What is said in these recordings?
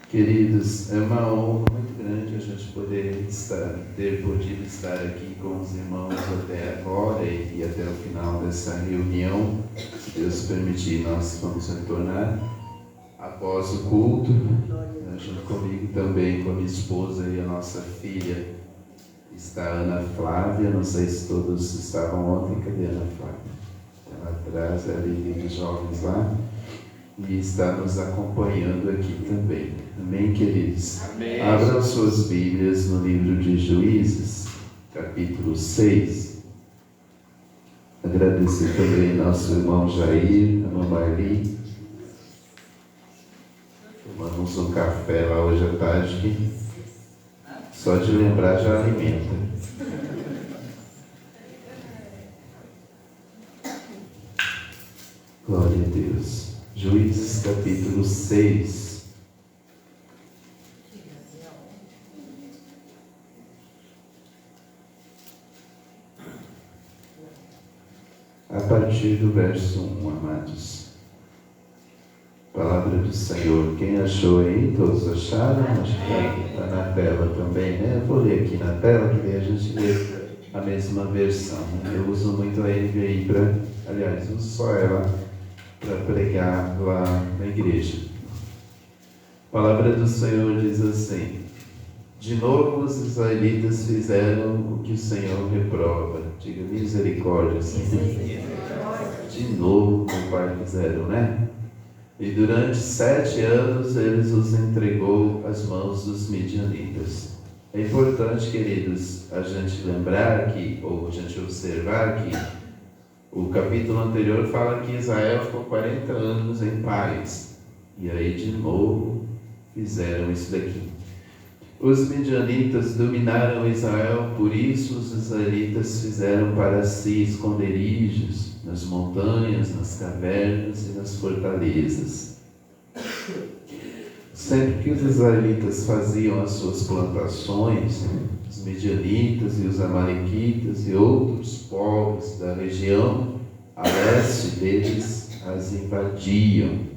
Queridos, é uma honra muito grande a gente poder ter podido estar aqui com os irmãos até agora e até o final dessa reunião. Se Deus permitir, nós vamos retornar após o culto, junto comigo também, com a minha esposa e a nossa filha, está a Ana Flávia. Não sei se todos estavam ontem. Cadê a Ana Flávia? Ela atrás, é a líder dos jovens lá, e está nos acompanhando aqui também. Amém, queridos? Amém. Abram suas Bíblias no livro de Juízes, capítulo 6. Agradecer também nosso irmão Jair, a irmã Marli. Tomamos um café lá hoje à tarde que só de lembrar já alimenta. Glória a Deus. Juízes capítulo 6. A partir do verso 1, amados. Palavra do Senhor. Quem achou aí? Todos acharam? Acho que está na tela também, né? Eu vou ler aqui na tela, que daí a gente lê a mesma versão. Eu uso muito a NVI aliás, uso só ela para pregar lá na igreja. A palavra do Senhor diz assim: de novo os israelitas fizeram o que o Senhor reprova. Diga misericórdia, Senhor. De novo, meu Pai, fizeram, né? E durante 7 anos eles os entregou às mãos dos midianitas. É importante, queridos, a gente lembrar que, ou a gente observar que o capítulo anterior fala que Israel ficou 40 anos em paz. E aí, de novo, fizeram isso daqui. Os midianitas dominaram Israel, por isso os israelitas fizeram para si esconderijos nas montanhas, nas cavernas e nas fortalezas. Sempre que os israelitas faziam as suas plantações, os midianitas e os amalequitas e outros povos da região a leste deles as invadiam.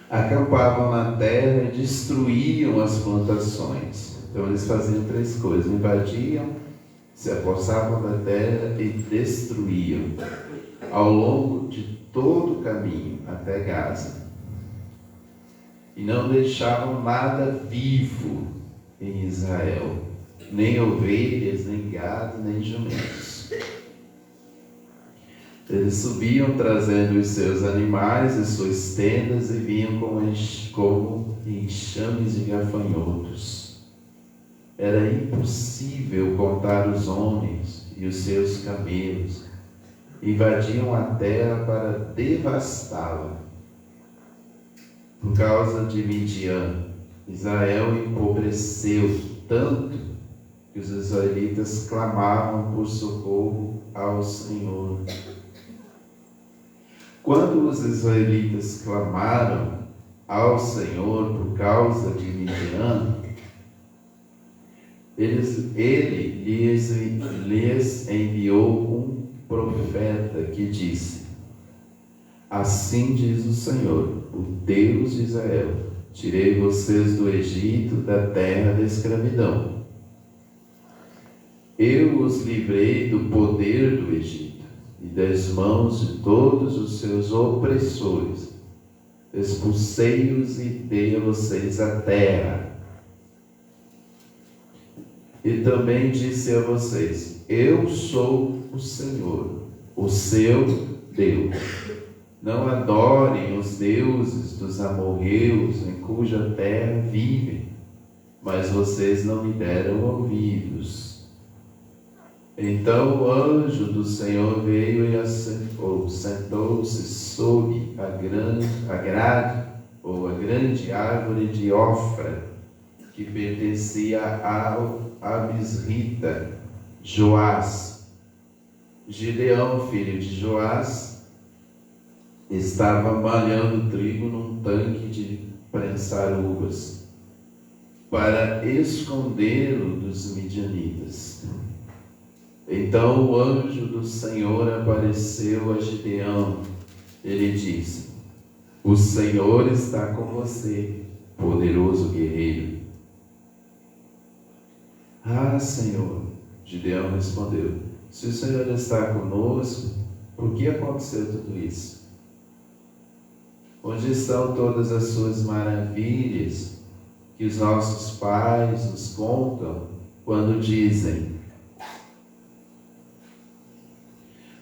Acampavam na terra e destruíam as plantações. Então eles faziam 3 coisas: invadiam, se apossavam da terra e destruíam ao longo de todo o caminho até Gaza. E não deixavam nada vivo em Israel, nem ovelhas, nem gado, nem jumentos. Eles subiam trazendo os seus animais e suas tendas e vinham como enxames de gafanhotos. Era impossível contar os homens e os seus camelos. Invadiam a terra para devastá-la. Por causa de Midian, Israel empobreceu tanto que os israelitas clamavam por socorro ao Senhor. Quando os israelitas clamaram ao Senhor por causa de Midian, ele lhes enviou um profeta que disse: assim diz o Senhor, o Deus de Israel: tirei vocês do Egito, da terra da escravidão. Eu os livrei do poder do Egito e das mãos de todos os seus opressores. Expulsei-os e dei a vocês a terra. E também disse a vocês: eu sou o Senhor, o seu Deus. Não adorem os deuses dos amorreus em cuja terra vivem, mas vocês não me deram ouvidos. Então o anjo do Senhor veio e sentou-se sob a grande árvore de Ofra, que pertencia ao abisrita Joás. Gideão, filho de Joás, estava malhando trigo num tanque de prensar uvas, para escondê-lo dos midianitas. Então o anjo do Senhor apareceu a Gideão. Ele disse: O Senhor está com você, poderoso guerreiro. Ah, Senhor, Gideão respondeu, se o Senhor está conosco, por que aconteceu tudo isso? Onde estão todas as suas maravilhas que os nossos pais nos contam quando dizem: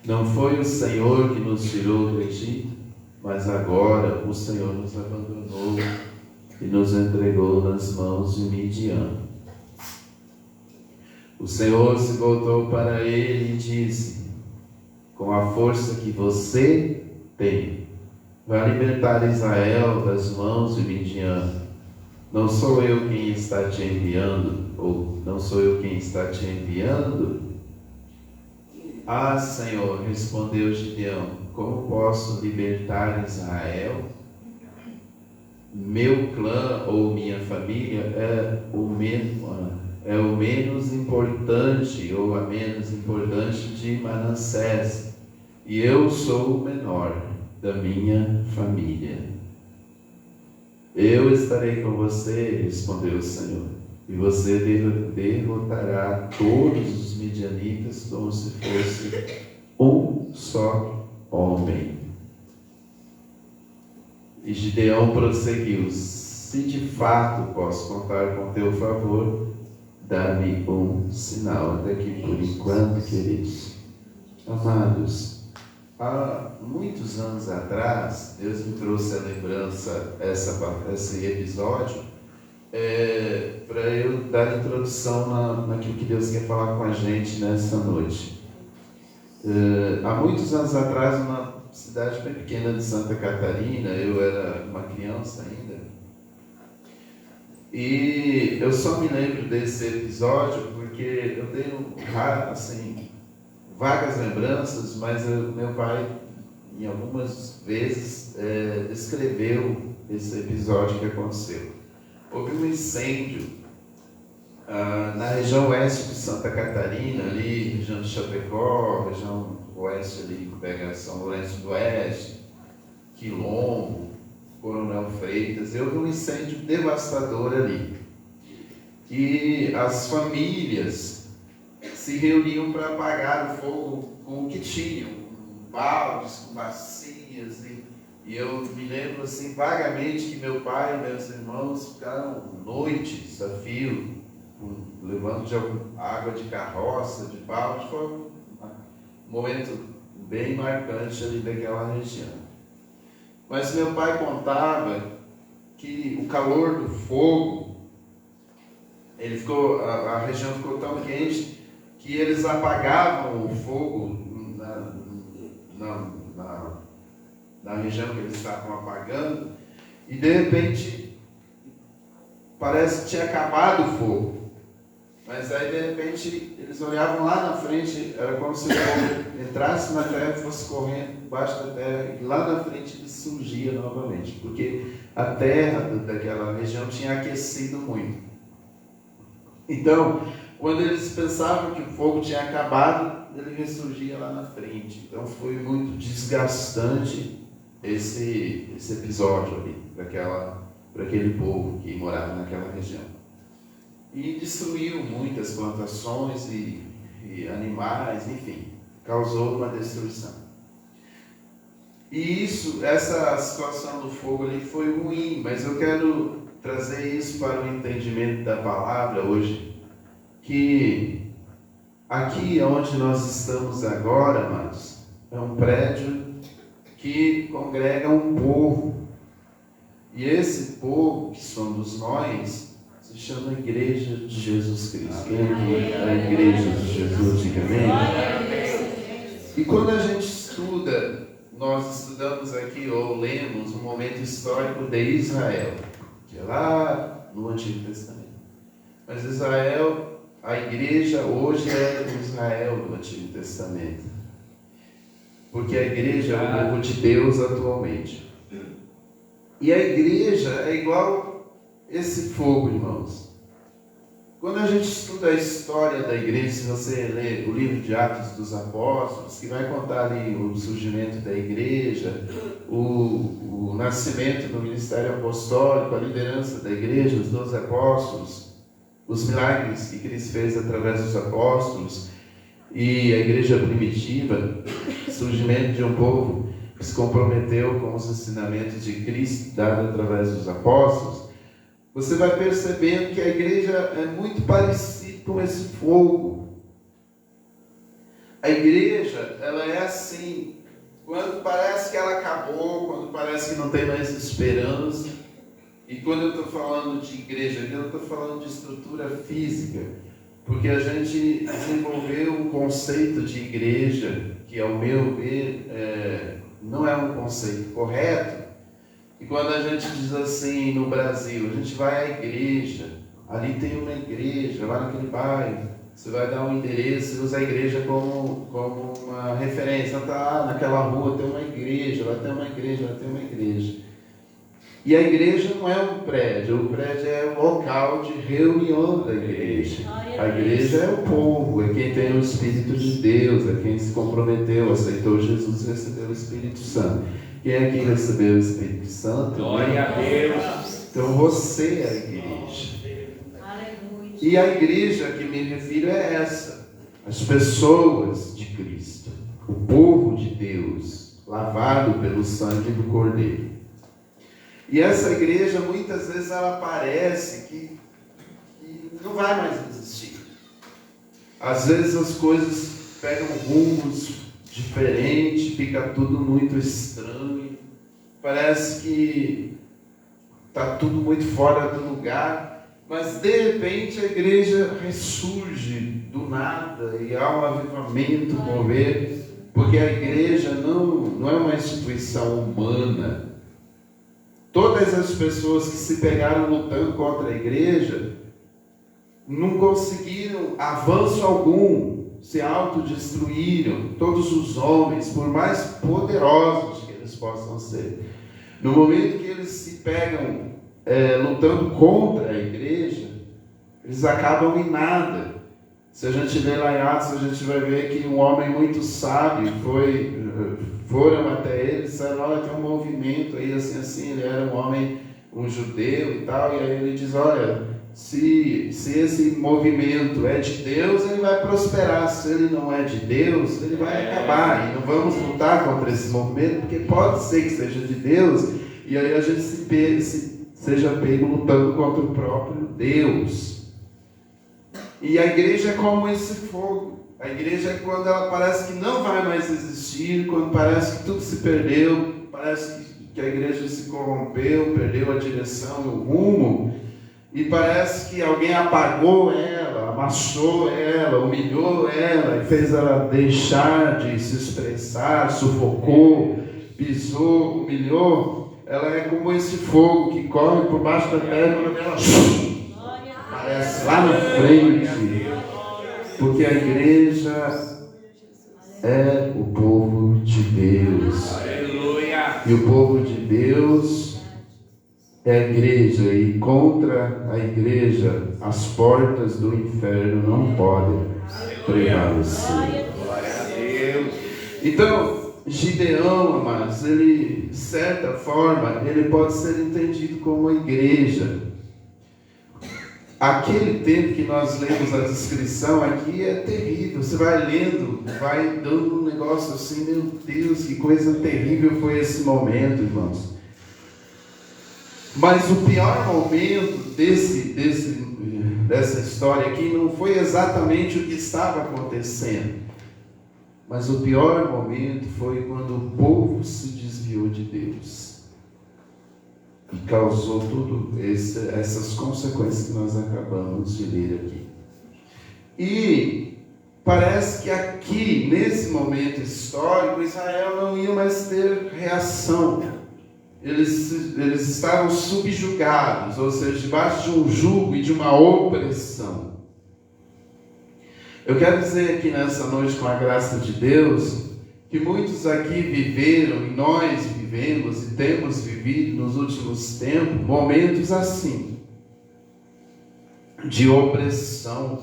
não foi o Senhor que nos tirou do Egito, mas agora o Senhor nos abandonou e nos entregou nas mãos de Midian. O Senhor se voltou para ele e disse: com a força que você tem, vai libertar Israel das mãos de Midian. Não sou eu quem está te enviando, ou não sou eu quem está te enviando? Ah, Senhor, respondeu Gideão, como posso libertar Israel? Meu clã ou minha família é o menos importante ou a menos importante de Manassés, e eu sou o menor da minha família. Eu estarei com você, respondeu o Senhor, e você derrotará todos os midianitas como se fosse um só homem. E Gideão prosseguiu: se de fato posso contar com teu favor, dá-me um sinal. Até aqui por enquanto, queridos. Amados, há muitos anos atrás, Deus me trouxe a lembrança, esse episódio, para eu dar introdução naquilo que Deus quer falar com a gente nessa noite. Há muitos anos atrás, numa cidade bem pequena de Santa Catarina, eu era uma criança ainda, e eu só me lembro desse episódio porque eu tenho, assim, vagas lembranças, mas meu pai, em algumas vezes, descreveu esse episódio que aconteceu. Houve um incêndio na região oeste de Santa Catarina, ali, região de Chapecó, região oeste ali, que pega São Lourenço do Oeste, Quilombo, Coronel Freitas. Houve um incêndio devastador ali. E as famílias se reuniam para apagar o fogo com o que tinham, com baldes, com bacias, e eu me lembro assim vagamente que meu pai e meus irmãos ficaram noites a fio, levando água de carroça, de balde. Foi um momento bem marcante ali daquela região. Mas meu pai contava que o calor do fogo, a região ficou tão quente que eles apagavam o fogo na região que eles estavam apagando, e de repente parece que tinha acabado o fogo, mas aí de repente eles olhavam lá na frente, era como se o fogo entrasse na terra e fosse correndo embaixo da terra, e lá na frente ele surgia novamente, porque a terra daquela região tinha aquecido muito. Então, quando eles pensavam que o fogo tinha acabado, ele ressurgia lá na frente. Então foi muito desgastante esse episódio ali, para aquele povo que morava naquela região. E destruiu muitas plantações e animais, enfim, causou uma destruição. E essa situação do fogo ali foi ruim, mas eu quero trazer isso para o entendimento da palavra hoje, que aqui onde nós estamos agora, amados, é um prédio que congrega um povo. E esse povo, que somos nós, se chama Igreja de Jesus Cristo. Quem aqui é a Igreja de Jesus? Diga amém. E quando a gente estuda, nós estudamos aqui ou lemos um momento histórico de Israel, que é lá no Antigo Testamento. Mas Israel, a igreja hoje é o Israel do Antigo Testamento, porque a igreja é o povo de Deus atualmente. E a igreja é igual esse fogo, irmãos. quando a gente estuda a história da igreja, se você lê o livro de Atos dos Apóstolos, que vai contar ali o surgimento da igreja, o nascimento do ministério apostólico, a liderança da igreja, os 12 apóstolos, os milagres que Cristo fez através dos apóstolos, e a igreja primitiva, surgimento de um povo que se comprometeu com os ensinamentos de Cristo dados através dos apóstolos, você vai percebendo que a igreja é muito parecida com esse fogo. A igreja, ela é assim, quando parece que ela acabou, quando parece que não tem mais esperança. E quando eu estou falando de igreja, eu estou falando de estrutura física, porque a gente desenvolveu um conceito de igreja, que ao meu ver não é um conceito correto. E quando a gente diz assim no Brasil, a gente vai à igreja, ali tem uma igreja, lá naquele bairro, você vai dar um endereço e usa a igreja como uma referência. Tá, naquela rua tem uma igreja, lá tem uma igreja, lá tem uma igreja. E a igreja não é um prédio, o prédio é um local de reunião da igreja. A igreja é o povo, é quem tem o Espírito de Deus, é quem se comprometeu, aceitou Jesus e recebeu o Espírito Santo. Quem aqui recebeu o Espírito Santo? Glória a Deus. Então você é a igreja. E a igreja a que me refiro é essa: as pessoas de Cristo, o povo de Deus, lavado pelo sangue do Cordeiro. E essa igreja, muitas vezes, ela parece que não vai mais existir. Às vezes as coisas pegam rumos diferentes, fica tudo muito estranho. Parece que está tudo muito fora do lugar. Mas, de repente, a igreja ressurge do nada e há um avivamento, mover. Porque a igreja não é uma instituição humana. Todas as pessoas que se pegaram lutando contra a igreja não conseguiram avanço algum, se autodestruíram. Todos os homens, por mais poderosos que eles possam ser, no momento que eles se pegam lutando contra a igreja, eles acabam em nada. Se a gente ler lá em Atos, a gente vai ver que um homem muito sábio foram até ele e disseram: olha, tem um movimento aí assim, ele era um homem, um judeu e tal, e aí ele diz: olha, se esse movimento é de Deus, ele vai prosperar; se ele não é de Deus, ele vai acabar, e não vamos lutar contra esse movimento, porque pode ser que seja de Deus, e aí a gente seja pego lutando contra o próprio Deus. E a igreja é como esse fogo. A igreja é quando ela parece que não vai mais existir, quando parece que tudo se perdeu, parece que a igreja se corrompeu, perdeu a direção e o rumo, e parece que alguém apagou ela, amassou ela, humilhou ela, e fez ela deixar de se expressar, sufocou, pisou, humilhou. Ela é como esse fogo que corre por baixo da terra, quando ela aparece lá na frente. Porque a igreja é o povo de Deus. Aleluia. E o povo de Deus é a igreja. E contra a igreja, as portas do inferno não podem prevalecer. Glória a Deus. Então, Gideão, amados, ele, de certa forma, ele pode ser entendido como a igreja. Aquele tempo que nós lemos a descrição aqui é terrível. Você vai lendo, vai dando um negócio assim: meu Deus, que coisa terrível foi esse momento, irmãos. Mas o pior momento dessa história aqui não foi exatamente o que estava acontecendo. Mas o pior momento foi quando o povo se desviou de Deus. E causou tudo essas consequências que nós acabamos de ler aqui. E parece que aqui, nesse momento histórico, Israel não ia mais ter reação. Eles estavam subjugados, ou seja, debaixo de um jugo e de uma opressão. Eu quero dizer aqui nessa noite, com a graça de Deus, que muitos aqui viveram, e nós vivemos e temos vivido nos últimos tempos momentos assim. de opressão,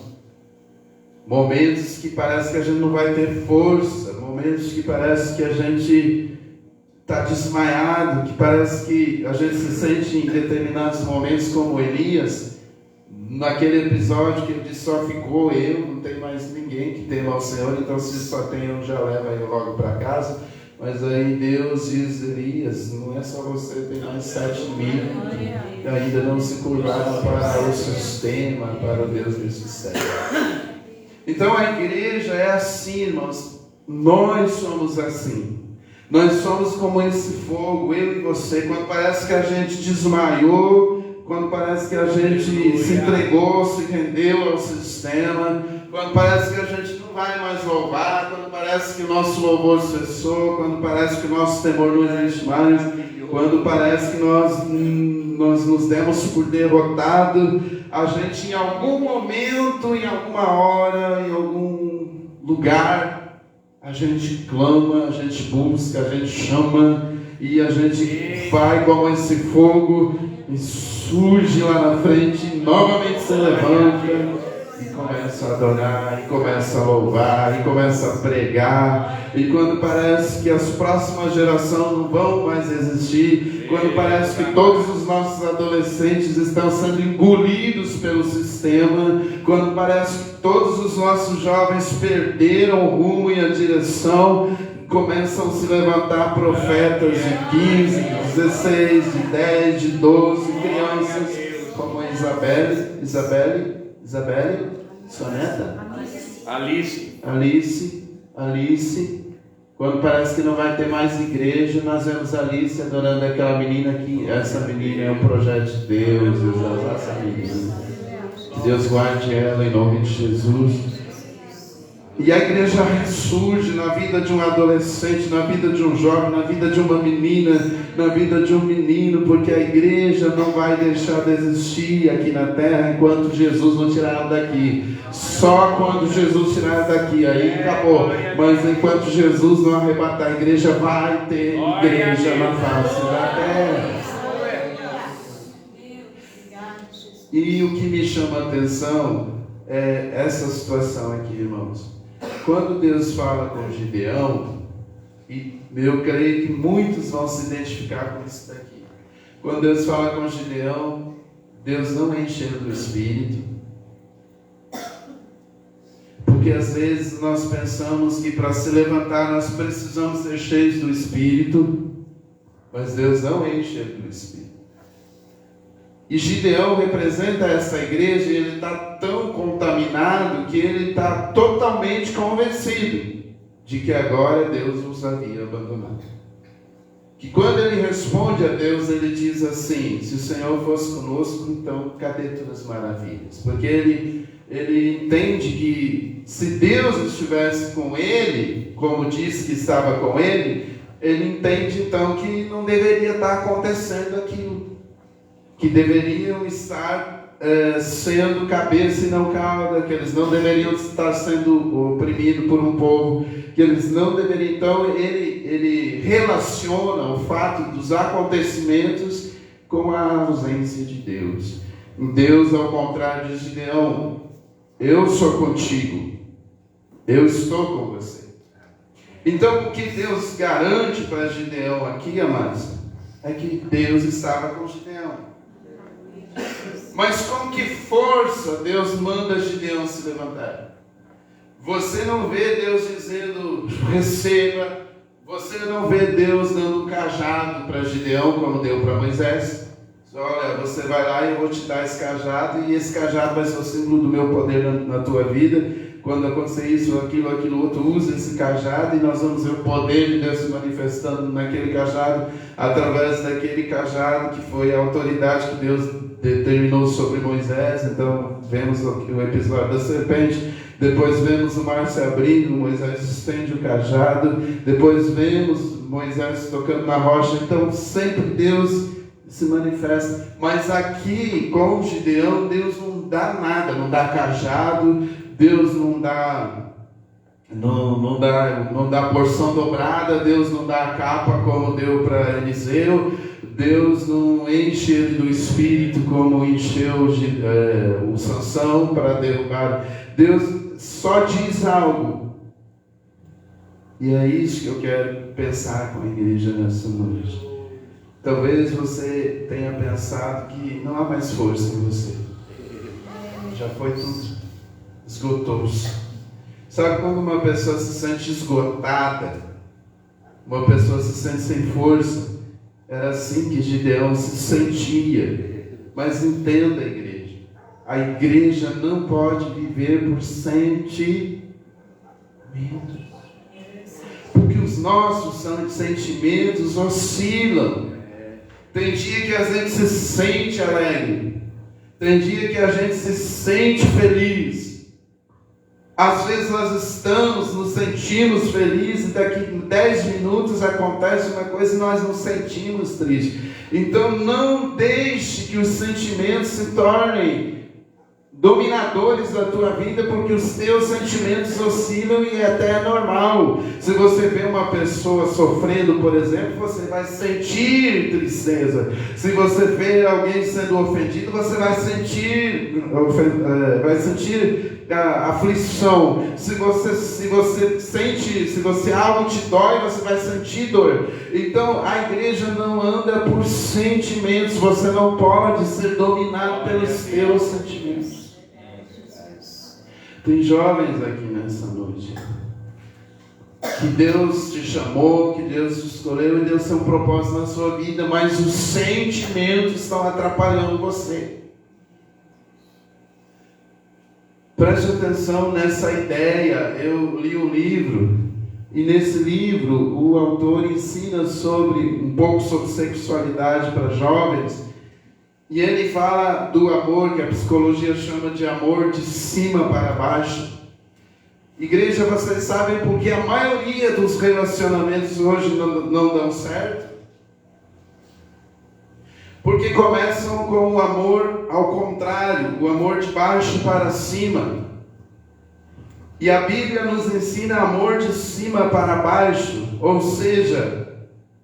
momentos que parece que a gente não vai ter força, momentos que parece que a gente está desmaiado, que parece que a gente se sente em determinados momentos como Elias, naquele episódio que ele disse: só ficou eu, não tem mais ninguém que tema ao Senhor, então se só tem um, já leva eu logo para casa. Mas aí Deus diz: Elias, não é só você, tem mais 7 mil que ainda não se curvaram para o sistema, para o Deus desse céu. Então a igreja é assim, irmãos, nós somos assim. Nós somos como esse fogo, eu e você, quando parece que a gente desmaiou, quando parece que a gente se entregou, se rendeu ao sistema, quando parece que a gente não vai mais louvar, quando parece que o nosso louvor cessou, quando parece que o nosso temor não existe mais, quando parece que nós nos demos por derrotado, a gente em algum momento, em alguma hora, em algum lugar, a gente clama, a gente busca, a gente chama e a gente vai como esse fogo e surge lá na frente e novamente se levanta e começa a adorar, e começa a louvar, e começa a pregar. E quando parece que as próximas gerações não vão mais existir, quando parece que todos os nossos adolescentes estão sendo engolidos pelo sistema, quando parece que todos os nossos jovens perderam o rumo e a direção, começam a se levantar profetas de 15, de 16, de 10, de 12, crianças como a Isabelle, Soneta? Alice. Quando parece que não vai ter mais igreja, nós vemos Alice adorando aquela menina que essa menina é um projeto de Deus, essa menina. Que Deus guarde ela em nome de Jesus. E a igreja ressurge na vida de um adolescente, na vida de um jovem, na vida de uma menina, na vida de um menino, porque a igreja não vai deixar de existir aqui na terra enquanto Jesus não tirar ela daqui. Só quando Jesus tirar ela daqui, aí acabou. Mas enquanto Jesus não arrebatar, a igreja vai ter igreja na face da terra. E o que me chama a atenção é essa situação aqui, irmãos. Quando Deus fala com Gideão, e eu creio que muitos vão se identificar com isso daqui. Quando Deus fala com Gideão, Deus não enche ele do Espírito. Porque às vezes nós pensamos que para se levantar nós precisamos ser cheios do Espírito, mas Deus não enche ele do Espírito. E Gideão representa essa igreja e ele está tão contaminado que ele está totalmente convencido de que agora Deus os havia abandonado. Que quando ele responde a Deus, ele diz assim: se o Senhor fosse conosco, então cadê todas as maravilhas? Porque ele entende que se Deus estivesse com ele, como disse que estava com ele entende então que não deveria estar acontecendo aquilo. Que deveriam estar sendo cabeça e não cauda, que eles não deveriam estar sendo oprimidos por um povo, que eles não deveriam. Então ele relaciona o fato dos acontecimentos com a ausência de Deus. Deus, ao contrário de Gideão, eu sou contigo, eu estou com você. Então o que Deus garante para Gideão aqui, amados, é que Deus estava com Gideão. Mas com que força Deus manda Gideão se levantar? Você não vê Deus dizendo receba, você não vê Deus dando um cajado para Gideão como deu para Moisés. Olha, você vai lá e eu vou te dar esse cajado, e esse cajado vai ser o símbolo do meu poder na tua vida. Quando acontecer isso, aquilo outro, usa esse cajado e nós vamos ver o poder de Deus se manifestando naquele cajado, através daquele cajado que foi a autoridade que Deus determinou sobre Moisés. Então vemos o episódio da serpente, depois vemos o mar se abrindo, Moisés estende o cajado, depois vemos Moisés tocando na rocha. Então sempre Deus se manifesta. Mas aqui com Gideão, Deus não dá nada, não dá cajado, Deus não dá porção dobrada, Deus não dá a capa como deu para Eliseu, Deus não enche ele do Espírito como encheu o Sansão para derrubar. Deus só diz algo. E é isso que eu quero pensar com a igreja nessa noite. Talvez você tenha pensado que não há mais força em você. Já foi tudo. Esgotou-se. Sabe quando uma pessoa se sente esgotada? Uma pessoa se sente sem força? Era assim que Gideão se sentia. Mas entenda, igreja. A igreja não pode viver por sentimentos. Porque os nossos sentimentos oscilam. Tem dia que a gente se sente alegre. Tem dia que a gente se sente feliz. Às vezes nós nos sentimos felizes, e daqui a 10 minutos acontece uma coisa e nós nos sentimos tristes. Então não deixe que os sentimentos se tornem dominadores da tua vida, porque os teus sentimentos oscilam e até é normal. Se você vê uma pessoa sofrendo, por exemplo, você vai sentir tristeza. Se você vê alguém sendo ofendido, você vai sentir aflição. Se algo te dói, você vai sentir dor. Então a igreja não anda por sentimentos. Você não pode ser dominado pelos teus sentimentos. Tem jovens aqui nessa noite que Deus te chamou, que Deus te escolheu e Deus tem um propósito na sua vida, mas os sentimentos estão atrapalhando você. Preste atenção nessa ideia. Eu li um livro e nesse livro o autor ensina um pouco sobre sexualidade para jovens. E ele fala do amor, que a psicologia chama de amor de cima para baixo. Igreja, vocês sabem por que a maioria dos relacionamentos hoje não dão certo? Porque começam com o amor ao contrário, o amor de baixo para cima. E a Bíblia nos ensina amor de cima para baixo, ou seja,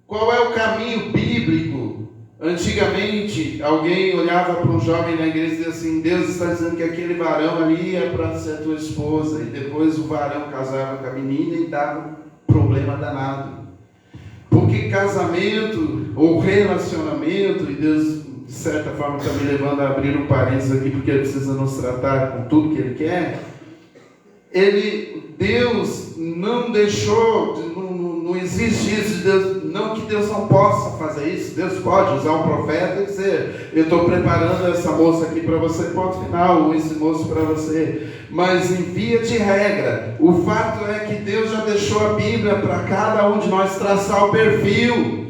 qual é o caminho bíblico? Antigamente, alguém olhava para um jovem na igreja e dizia assim: Deus está dizendo que aquele varão ali é para ser a tua esposa. E depois o varão casava com a menina e dava um problema danado. Porque casamento ou relacionamento, e Deus de certa forma está me levando a abrir um parênteses aqui, porque Ele precisa nos tratar com tudo que Ele quer. Deus não deixou, não existe isso de Deus. Não que Deus não possa fazer isso. Deus pode usar um profeta e dizer: eu estou preparando essa moça aqui para você, ponto final, ou esse moço para você. Mas em via de regra, o fato é que Deus já deixou a Bíblia para cada um de nós traçar o perfil.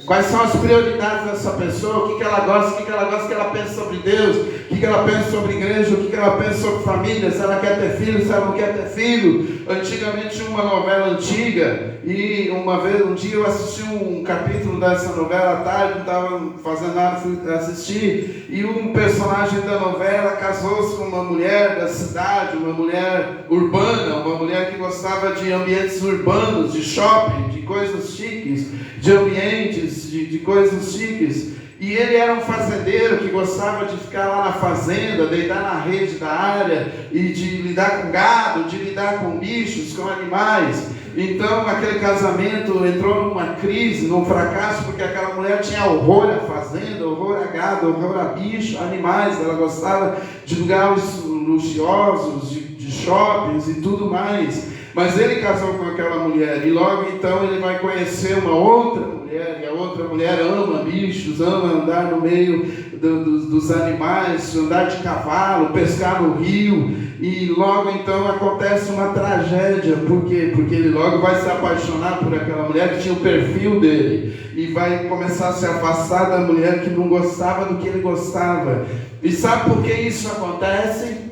Quais são as prioridades dessa pessoa? O que ela gosta, o que ela gosta, o que ela pensa sobre Deus, o que ela pensa sobre igreja, o que ela pensa sobre família, se ela quer ter filho, se ela não quer ter filho. Antigamente, uma novela antiga, e um dia eu assisti um capítulo dessa novela à tarde, não estava fazendo nada, fui assistir, e um personagem da novela casou-se com uma mulher da cidade, uma mulher urbana, uma mulher que gostava de ambientes urbanos, de shopping, de coisas chiques, de ambientes, de coisas chiques. E ele era um fazendeiro que gostava de ficar lá na fazenda, deitar na rede da área e de lidar com gado, de lidar com bichos, com animais. Então aquele casamento entrou numa crise, num fracasso, porque aquela mulher tinha horror à fazenda, horror a gado, horror a bicho, animais. Ela gostava de lugares luxuosos, de shoppings e tudo mais. Mas ele casou com aquela mulher e logo então ele vai conhecer uma outra mulher, e a outra mulher ama bichos, ama andar no meio dos animais, andar de cavalo, pescar no rio, e logo então acontece uma tragédia. Por quê? Porque ele logo vai se apaixonar por aquela mulher que tinha o perfil dele, e vai começar a se afastar da mulher que não gostava do que ele gostava. E sabe por que isso acontece?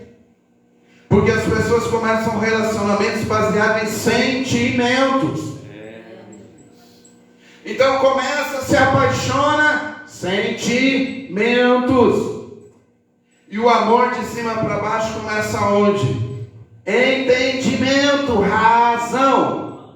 Porque as pessoas começam relacionamentos baseados em sentimentos. Então começa, se apaixona, sentimentos. E o amor de cima para baixo começa onde? Entendimento, razão.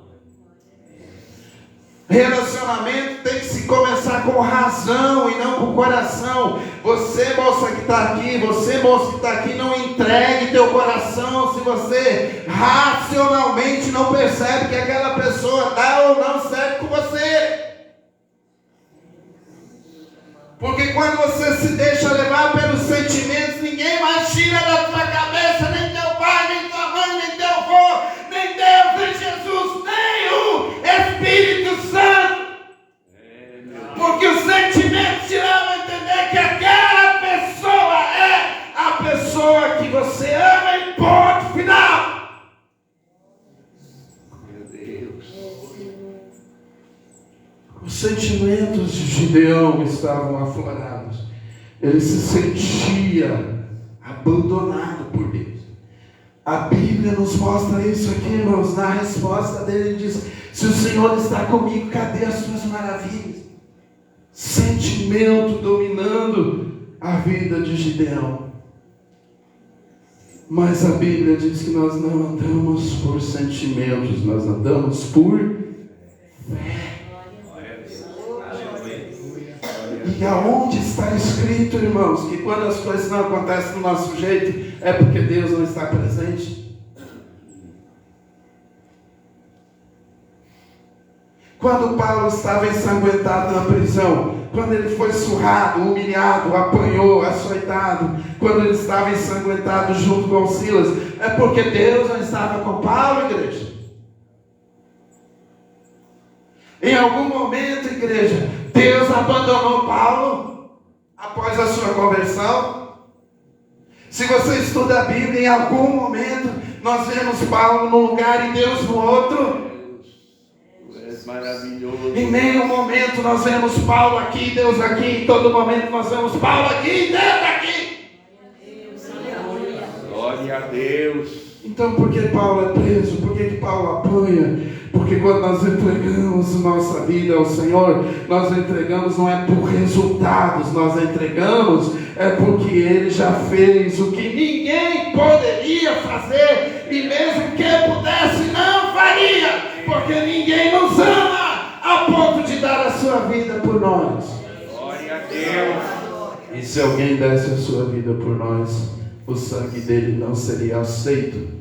Relacionamento tem que se começar com razão e não com coração. Você, moça que está aqui, você, moço que está aqui, não entregue teu coração se você racionalmente não percebe que aquela pessoa dá ou não certo com você. Porque quando você se deixa levar pelos sentimentos, ninguém mais tira da tua cabeça, nem teu pai, nem tua mãe, nem teu avô, nem Deus, nem Jesus, nem o Espírito Santo. Porque os sentimentos te levam a entender que aquela pessoa é a pessoa que você ama em ponto final. Meu Deus. Os sentimentos de Gideão estavam aflorados. Ele se sentia abandonado por Deus. A Bíblia nos mostra isso aqui, irmãos. Na resposta dele, ele diz: se o Senhor está comigo, cadê as suas maravilhas? Sentimento dominando a vida de Gideão. Mas a Bíblia diz que nós não andamos por sentimentos, nós andamos por fé. E aonde está escrito, irmãos, que quando as coisas não acontecem do nosso jeito, é porque Deus não está presente? Quando Paulo estava ensanguentado na prisão, quando ele foi surrado, humilhado, apanhou, açoitado, quando ele estava ensanguentado junto com Silas, é porque Deus não estava com Paulo, igreja? Em algum momento, igreja, Deus abandonou Paulo após a sua conversão? Se você estuda a Bíblia, em algum momento nós vemos Paulo num lugar e Deus no outro. Maravilhoso. Em nenhum momento nós vemos Paulo aqui, Deus aqui. Em todo momento nós vemos Paulo aqui, Deus aqui. Glória a Deus. Então por que Paulo é preso? Por que Paulo apanha? Porque quando nós entregamos nossa vida ao Senhor, nós entregamos não é por resultados, nós entregamos é porque Ele já fez o que ninguém poderia fazer, e mesmo que pudesse não faria, porque ninguém nos ama a ponto de dar a sua vida por nós. Glória a Deus. E se alguém desse a sua vida por nós, o sangue dele não seria aceito,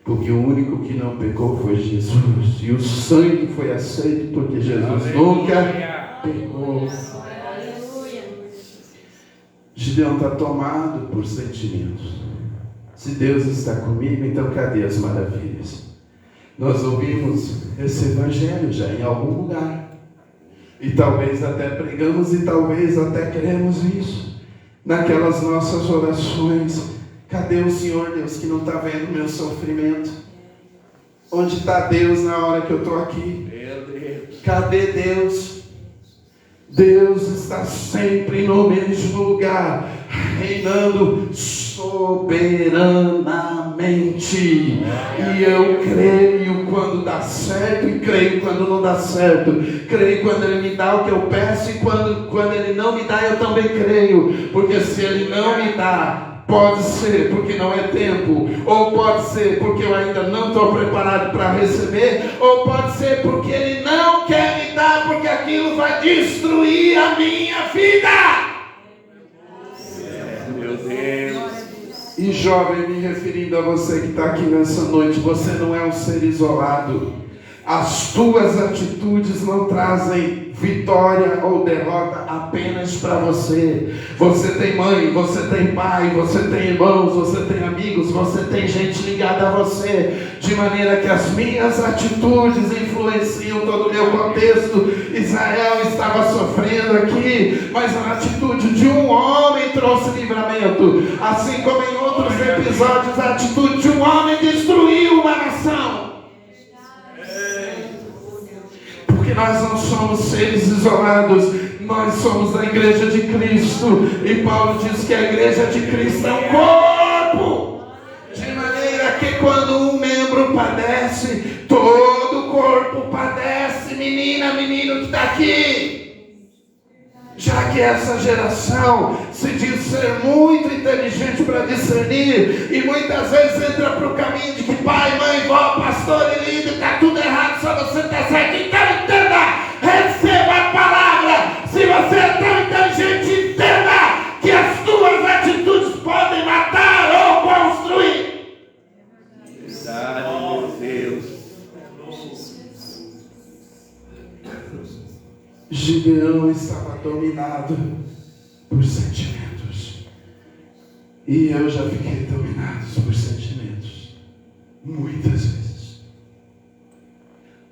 porque o único que não pecou foi Jesus, e o sangue foi aceito porque Jesus nunca pecou. Gideão está tomado por sentimentos. Se Deus está comigo, então cadê as maravilhas? Nós ouvimos esse evangelho já em algum lugar, e talvez até pregamos, e talvez até queremos isso naquelas nossas orações. Cadê o Senhor, Deus, que não está vendo o meu sofrimento? Onde está Deus na hora que eu estou aqui? Meu Deus. Cadê Deus? Deus está sempre no mesmo lugar, reinando soberanamente. E eu creio quando dá certo e creio quando não dá certo. Creio quando Ele me dá o que eu peço, e quando Ele não me dá, eu também creio. Porque se Ele não me dá, pode ser porque não é tempo, ou pode ser porque eu ainda não estou preparado para receber, ou pode ser porque Ele não quer me dar, porque aquilo vai destruir a minha vida. Meu Deus. E jovem, me referindo a você que está aqui nessa noite, você não é um ser isolado. As tuas atitudes não trazem vitória ou derrota apenas para você. Você tem mãe, você tem pai, você tem irmãos, você tem amigos, você tem gente ligada a você, de maneira que as minhas atitudes influenciam todo o meu contexto. Israel estava sofrendo aqui, mas a atitude de um homem trouxe livramento, assim como em outros episódios a atitude de um homem destruiu uma nação. Porque nós não somos seres isolados, nós somos a igreja de Cristo, e Paulo diz que a igreja de Cristo é um corpo, de maneira que quando um membro padece, todo o corpo padece. Menina, menino que está aqui, já que essa geração se diz ser muito inteligente para discernir, e muitas vezes entra para o caminho de que pai, mãe, vó, pastor e líder, está tudo errado, só você está certo. Então entenda, dominado por sentimentos. E eu já fiquei dominado por sentimentos. Muitas vezes.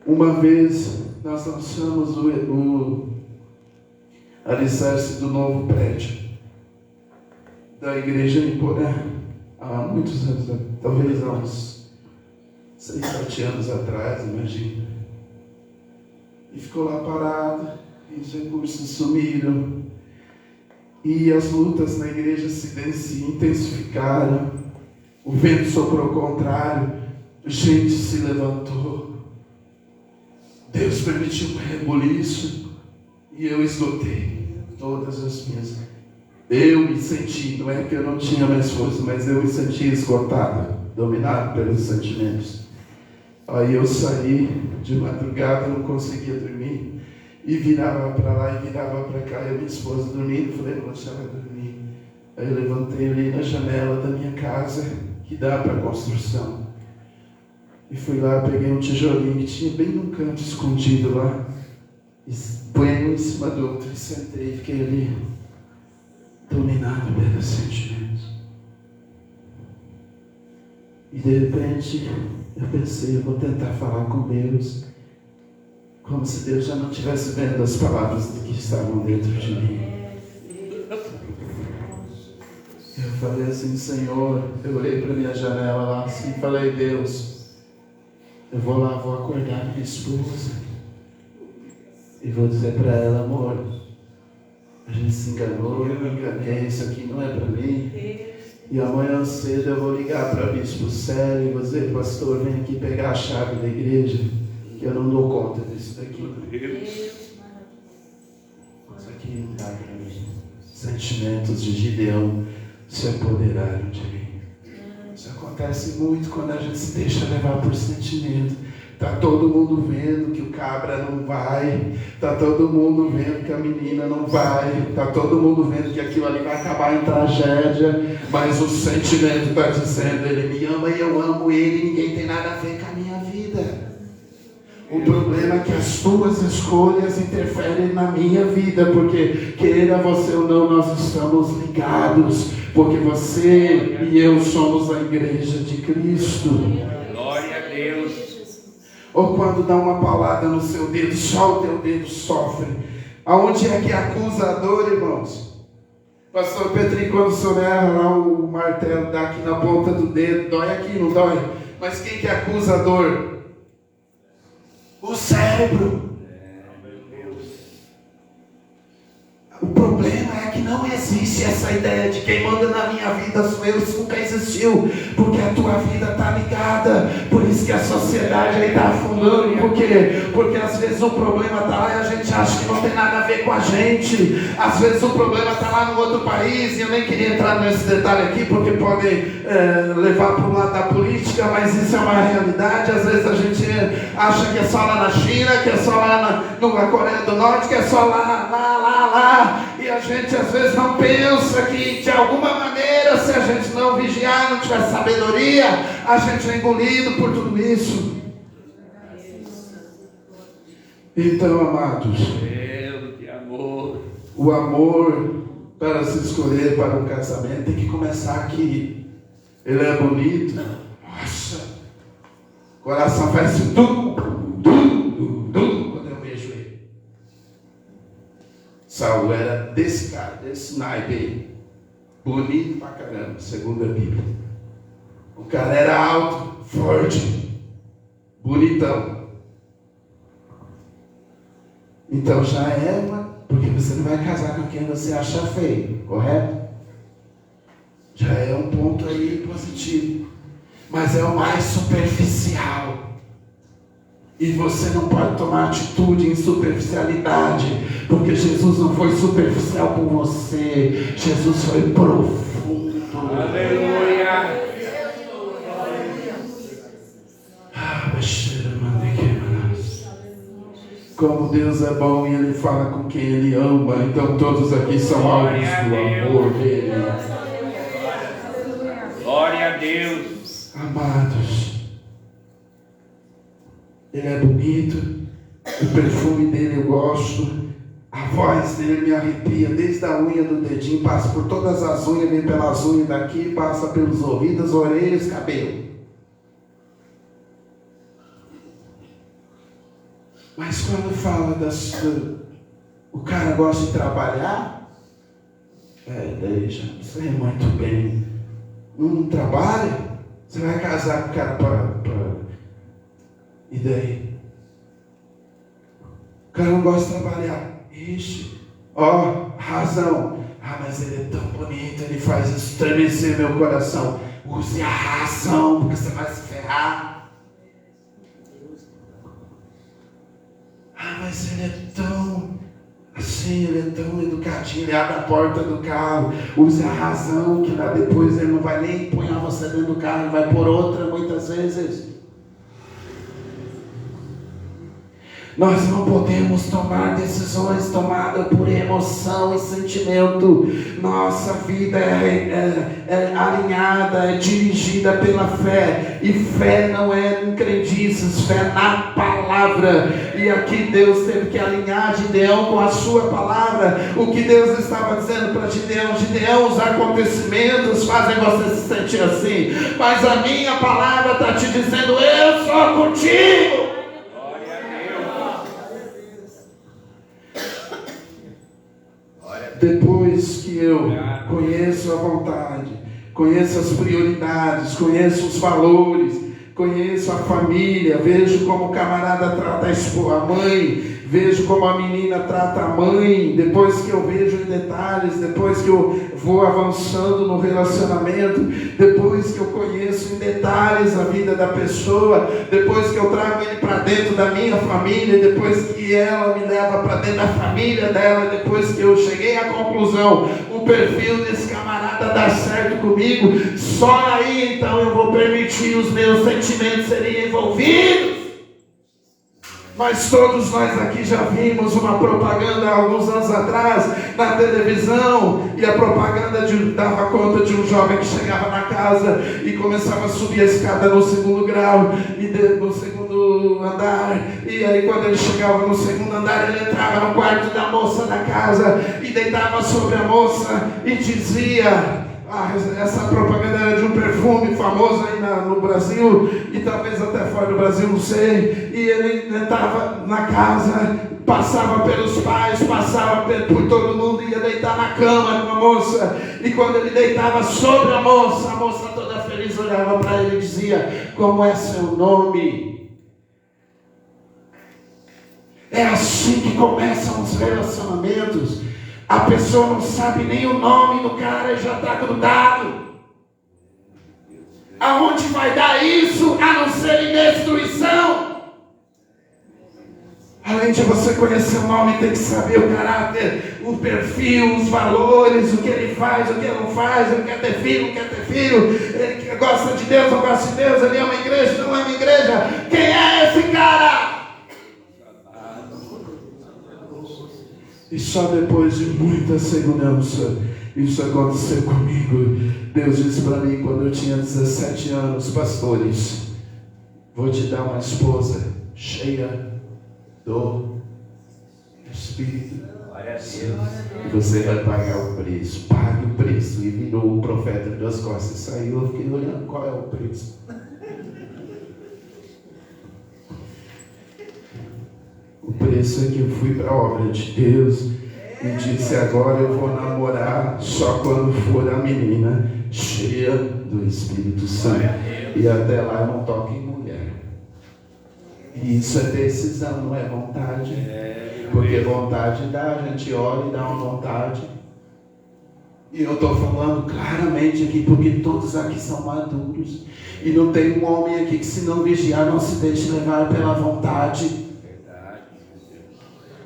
Uma vez nós lançamos o alicerce do novo prédio da igreja em Porã, há muitos anos, talvez há uns 6, 7 anos atrás, imagina. E ficou lá parado, e os recursos sumiram, e as lutas na igreja se intensificaram, o vento soprou ao contrário, gente se levantou, Deus permitiu um rebuliço, e eu esgotei todas as minhas. Eu me senti, não é que eu não tinha mais força, mas eu me senti esgotado, dominado pelos sentimentos. Aí eu saí de madrugada, não conseguia dormir, e virava para lá e virava para cá, e a minha esposa dormindo, falei, não vou deixar ela dormir. Aí eu levantei ali na janela da minha casa, que dá para a construção, e fui lá, peguei um tijolinho que tinha bem num canto escondido lá, e põe um em cima do outro, e sentei, e fiquei ali, dominado pelos sentimentos. E de repente, eu pensei, eu vou tentar falar com Deus, como se Deus já não estivesse vendo as palavras que estavam dentro de mim. Eu falei assim, Senhor, eu olhei para minha janela lá assim e falei, Deus, eu vou lá, vou acordar minha esposa e vou dizer para ela, amor, a gente se enganou, eu me enganei, isso aqui não é para mim. E amanhã cedo eu vou ligar para o bispo Célio e vou dizer, pastor, vem aqui pegar a chave da igreja, que eu não dou conta disso daqui. Isso aqui não dá para mim. Sentimentos de Gideão se apoderaram de mim. Isso acontece muito quando a gente se deixa levar por sentimento. Está todo mundo vendo que o cabra não vai, está todo mundo vendo que a menina não vai, está todo mundo vendo que aquilo ali vai acabar em tragédia, mas o sentimento está dizendo, ele me ama e eu amo ele, ninguém tem nada a ver com a minha vida. O problema é que as tuas escolhas interferem na minha vida, porque queira você ou não, nós estamos ligados, porque você e eu somos a igreja de Cristo. Glória a Deus. Ou quando dá uma paulada no seu dedo, só o teu dedo sofre. Aonde é que acusa a dor, irmãos? Pastor Petrinho, quando o senhor erra lá, o martelo dá aqui na ponta do dedo, dói aqui, não dói? Mas quem que acusa a dor? O cérebro. O problema é que não existe essa ideia de quem manda na minha vida sou eu, isso nunca existiu, porque a tua vida está ligada, por isso que a sociedade aí está afundando, por quê? Porque às vezes o problema está lá e a gente acha que não tem nada a ver com a gente, às vezes o problema está lá no outro país, e eu nem queria entrar nesse detalhe aqui, porque podem levar para o lado da política, mas isso é uma realidade. Às vezes a gente acha que é só lá na China, que é só lá na Coreia do Norte, que é só lá, e a gente às vezes não pensa que de alguma maneira, se a gente não vigiar, não tiver sabedoria, a gente é engolido por tudo isso. Então, amados, o amor para se escolher para um casamento tem que começar aqui. Ele é bonito, nossa, o coração faz tudo quando eu vejo ele. Saulo era desse cara, desse naipe aí, bonito pra caramba, segundo a Bíblia. O cara era alto, forte, bonitão. Então já é porque você não vai casar com quem você acha feio, correto? Já é um ponto aí positivo. Mas é o mais superficial. E você não pode tomar atitude em superficialidade, porque Jesus não foi superficial com você, Jesus foi profundo. Aleluia. Como Deus é bom e Ele fala com quem Ele ama, então todos aqui são alvos do amor dEle. Glória a Deus. Amados, Ele é bonito, o perfume dele eu gosto, A voz dele me arrepia, desde a unha do dedinho, passa por todas as unhas, vem pelas unhas daqui, passa pelos ouvidos, orelhas, cabelo. Mas quando fala o cara gosta de trabalhar, daí já não sei muito bem. Não trabalha, você vai casar com o cara e daí? O cara não gosta de trabalhar. Ixi, razão. Mas ele é tão bonito, ele faz estremecer meu coração. Use a razão, porque você vai se ferrar. Mas ele é tão assim, ele é tão educadinho, ele abre a porta do carro. Use a razão, que lá depois ele não vai nem pôr você dentro do carro, ele vai pôr outra muitas vezes. Nós não podemos tomar decisões tomadas por emoção e sentimento. Nossa vida é alinhada, é dirigida pela fé. E fé não é em crendices, fé na palavra. E aqui Deus teve que alinhar Gideão com a sua palavra. O que Deus estava dizendo para Gideão: Gideão, os acontecimentos fazem você se sentir assim, mas a minha palavra está te dizendo: eu sou contigo. Depois que eu conheço a vontade, conheço as prioridades, conheço os valores, conheço a família, vejo como o camarada trata a mãe, vejo como a menina trata a mãe, depois que eu vejo em detalhes, depois que eu vou avançando no relacionamento, depois que eu conheço em detalhes a vida da pessoa, depois que eu trago ele para dentro da minha família, depois que ela me leva para dentro da família dela, depois que eu cheguei à conclusão, o perfil desse camarada dá certo comigo, só aí então eu vou permitir os meus sentimentos serem envolvidos. Mas todos nós aqui já vimos uma propaganda há alguns anos atrás na televisão, e a propaganda dava conta de um jovem que chegava na casa e começava a subir a escada no segundo grau e no segundo andar, e aí quando ele chegava no segundo andar, ele entrava no quarto da moça da casa e deitava sobre a moça e dizia... essa propaganda era de um perfume famoso aí no Brasil, e talvez até fora do Brasil, não sei. E ele estava na casa, passava pelos pais, passava por todo mundo, ia deitar na cama com a moça. E quando ele deitava sobre a moça toda feliz olhava para ele e dizia: como é seu nome? É assim que começam os relacionamentos. A pessoa não sabe nem o nome do cara e já está grudado. Aonde vai dar isso, a não ser em destruição? Além de você conhecer o nome, tem que saber o caráter, o perfil, os valores, o que ele faz, o que ele não faz, ele quer ter filho, não quer ter filho, ele gosta de Deus, não gosta de Deus, ele ama a igreja, não ama a igreja. Quem é esse cara? E só depois de muita segurança, isso aconteceu comigo. Deus disse para mim quando eu tinha 17 anos: pastores, vou te dar uma esposa cheia do Espírito. E você vai pagar o preço. Pague o preço. E virou o profeta das costas, saiu. Eu fiquei olhando qual é o preço. O preço é que eu fui para a obra de Deus e disse: agora eu vou namorar só quando for a menina cheia do Espírito Santo. E até lá eu não toco em mulher. E isso é decisão, não é vontade. Porque vontade dá, a gente olha e dá uma vontade. E eu estou falando claramente aqui, porque todos aqui são maduros. E não tem um homem aqui que, se não vigiar, não se deixe levar pela vontade.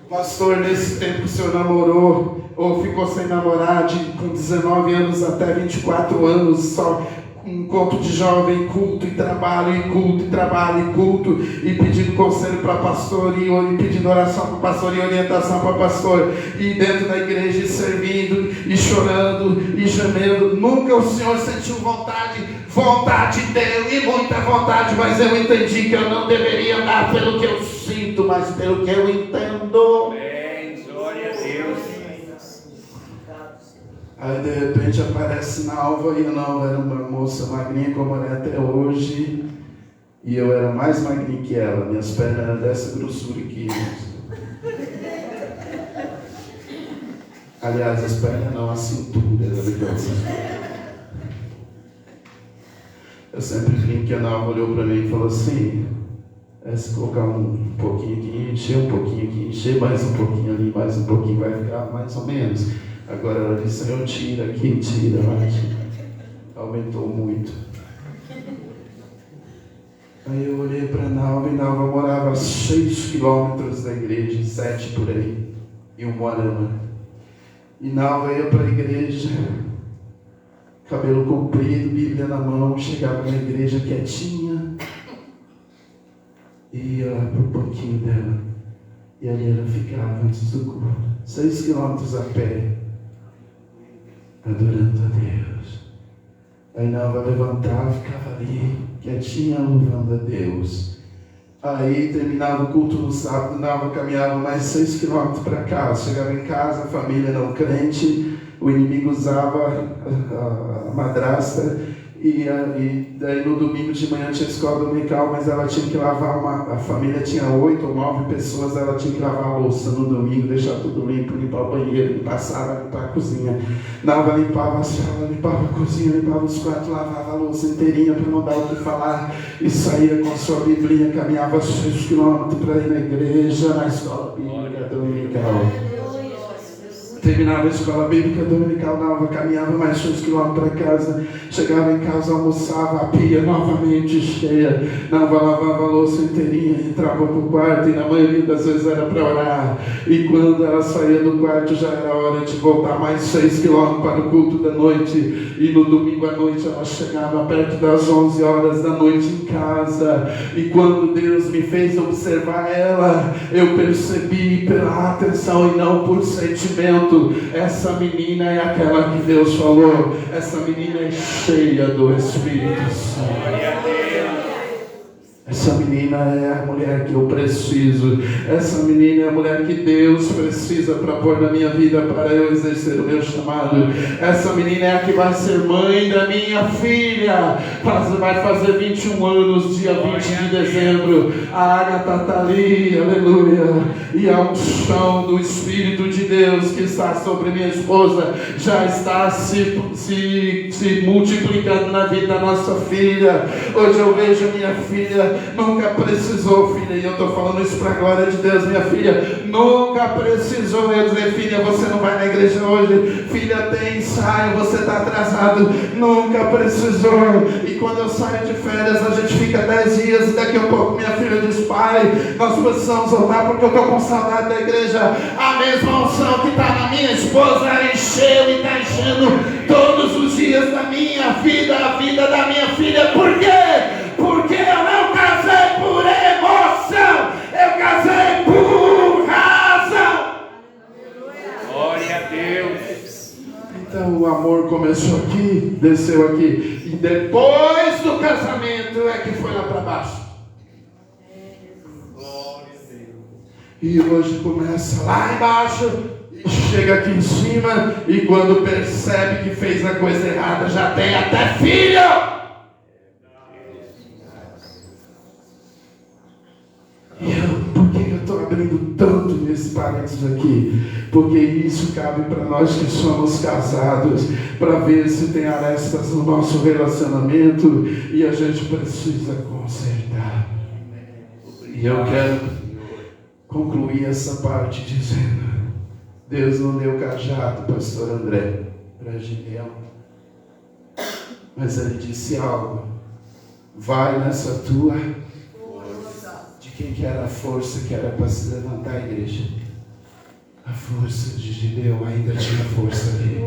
Pastor, nesse tempo que o senhor namorou, ou ficou sem namorar, com 19 anos até 24 anos, só encontro de jovem, culto e trabalho, e culto e trabalho, e culto, e pedindo conselho para pastor, e pedindo oração para pastor, e orientação para pastor, e dentro da igreja, e servindo, e chorando, e gemendo. Nunca o senhor sentiu vontade dele, e muita vontade, mas eu entendi que eu não deveria andar pelo que eu sinto, mas pelo que eu entendo. Glória a Deus. Aí de repente aparece Nalva, e a Nalva era uma moça magrinha como ela é até hoje, e eu era mais magrinho que ela, minhas pernas eram dessa grossura aqui. Aliás, as pernas não, a cintura era legal. Eu sempre brinco que a Nalva olhou para mim e falou assim: se colocar um pouquinho aqui, encher um pouquinho aqui, encher mais um pouquinho ali, mais um pouquinho, vai ficar mais ou menos. Agora ela disse: Senhor, tira aqui, tira, mas aumentou muito. Aí eu olhei para Nalva, e Nalva morava a 6 quilômetros da igreja, 7 por aí, em Umuarama. E Nalva ia para a igreja, cabelo comprido, Bíblia na mão, chegava na igreja quietinha, e ia lá para o banquinho dela, e ali ela ficava antes do culto, 6 quilômetros a pé, adorando a Deus. Aí Nalva levantava, ficava ali, quietinha, louvando a Deus. Aí terminava o culto no sábado, Nalva caminhava mais 6 quilômetros para casa. Chegava em casa, a família não crente, o inimigo usava a madrasta, e daí no domingo de manhã tinha escola dominical, mas ela tinha que lavar a família tinha 8 ou 9 pessoas, ela tinha que lavar a louça no domingo, deixar tudo limpo, limpar o banheiro, limpar a sala, limpar a cozinha. Nalva limpava a sala, limpava a cozinha, limpava os quartos, lavava a louça inteirinha para não dar o que falar, e saía com sua biblinha, caminhava 6 quilômetros para ir na igreja, na escola bíblica dominical. Terminava a escola bíblica dominical, Nalva caminhava mais 6 quilômetros para casa, chegava em casa, almoçava, a pia novamente cheia, Nalva lavava a louça inteirinha, entrava para o quarto, e na maioria das vezes era para orar, e quando ela saía do quarto já era hora de voltar mais 6 quilômetros para o culto da noite, e no domingo à noite ela chegava perto das 11 horas da noite em casa, e quando Deus me fez observar ela, eu percebi pela atenção e não por sentimento. Essa menina é aquela que Deus falou. Essa menina é cheia do Espírito Santo. Essa menina é a mulher que eu preciso. Essa menina é a mulher que Deus precisa para pôr na minha vida, para eu exercer o meu chamado. Essa menina é a que vai ser mãe da minha filha. Vai fazer 21 anos, dia 20 de dezembro. A Agatha está ali, aleluia. E a unção do Espírito de Deus que está sobre minha esposa já está se multiplicando na vida da nossa filha. Hoje eu vejo a minha filha. Nunca precisou, filha, e eu estou falando isso para a glória de Deus, minha filha, nunca precisou eu dizer: filha, você não vai na igreja hoje, filha, tem ensaio, você está atrasado. Nunca precisou. E quando eu saio de férias, a gente fica 10 dias, e daqui a pouco minha filha diz: pai, nós precisamos voltar porque eu estou com saudade da igreja. A mesma unção que está na minha esposa encheu e está enchendo todos os dias da minha vida, a vida da minha filha. Por quê? Porque eu não casei por emoção, eu casei por razão. Glória a Deus. Então o amor começou aqui, desceu aqui, e depois do casamento é que foi lá para baixo. Glória a Deus. E hoje começa lá embaixo e chega aqui em cima, e quando percebe que fez a coisa errada, já tem até filho. Por que eu estou abrindo tanto nesse parênteses aqui? Porque isso cabe para nós que somos casados, para ver se tem arestas no nosso relacionamento, e a gente precisa consertar. E eu quero concluir essa parte dizendo: Deus não deu cajado, pastor André, para Gideão, mas ele disse algo: vai nessa tua. Quem que era a força que era para se levantar a igreja? A força de Gideão ainda tinha força ali.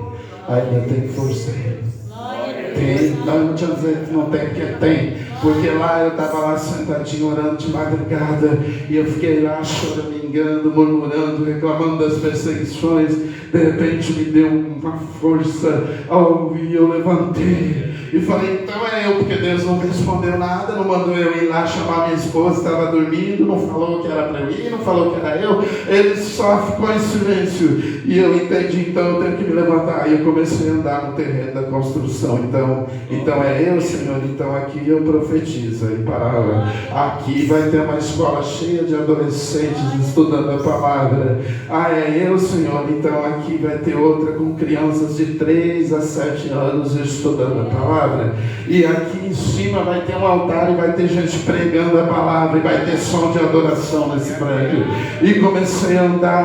Ainda tem força aí. Tem, não tinha dizer que não tem, porque tem. Porque lá eu estava lá sentadinho orando de madrugada, e eu fiquei lá choramingando, murmurando, reclamando das perseguições. De repente me deu uma força, e eu levantei. E falei, então é eu, porque Deus não respondeu nada, não mandou eu ir lá chamar minha esposa, estava dormindo, não falou que era para eu ir, não falou que era eu, ele só ficou em silêncio. E eu entendi, então eu tenho que me levantar. E eu comecei a andar no terreno da construção. Então é eu, Senhor, então aqui eu profetizo. E aqui vai ter uma escola cheia de adolescentes estudando a palavra. É eu, Senhor, então aqui vai ter outra com crianças de 3 a 7 anos estudando a palavra. E aqui em cima vai ter um altar e vai ter gente pregando a palavra. E vai ter som de adoração nesse prédio. E comecei a andar.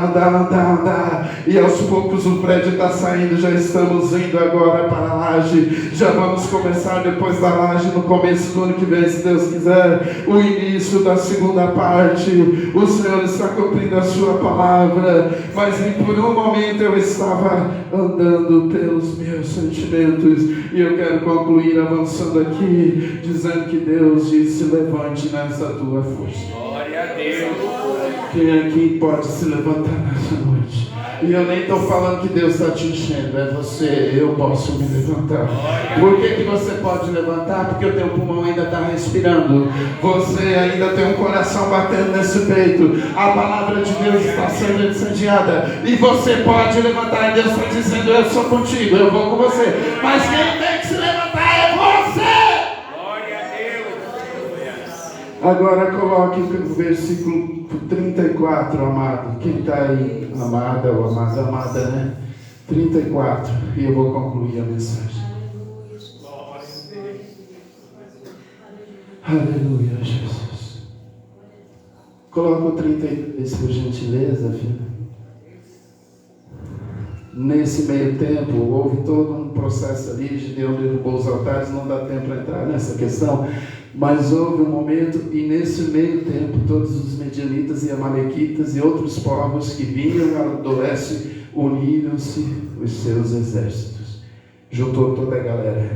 E aos poucos o prédio está saindo. Já estamos indo agora para a laje. Já vamos começar depois da laje, no começo do ano que vem, se Deus quiser, o início da segunda parte. O Senhor está cumprindo a sua palavra. Mas por um momento eu estava andando pelos meus sentimentos. E eu quero concluir avançando aqui, dizendo que Deus disse: levante nessa tua força. Glória a Deus. Quem aqui pode se levantar nessa noite? E eu nem estou falando que Deus está te enchendo, é você. Eu posso me levantar. Por que você pode levantar? Porque o teu pulmão ainda está respirando. Você ainda tem um coração batendo nesse peito. A palavra de Deus está sendo incendiada. E você pode levantar. E Deus está dizendo: eu sou contigo, eu vou com você. Mas quem tem que se levantar é você. Glória a Deus. Agora coloque o versículo 34, amado. Quem está aí? Amada ou amada, né? 34. E eu vou concluir a mensagem. Aleluia, Jesus. Coloca o 33, por gentileza, filho. Nesse meio tempo, houve todo um processo ali. Gideão derrubou os altares. Não dá tempo para entrar nessa questão. Mas houve um momento, e nesse meio tempo, todos os medianitas e amalequitas e outros povos que vinham do leste uniram-se os seus exércitos. Juntou toda a galera.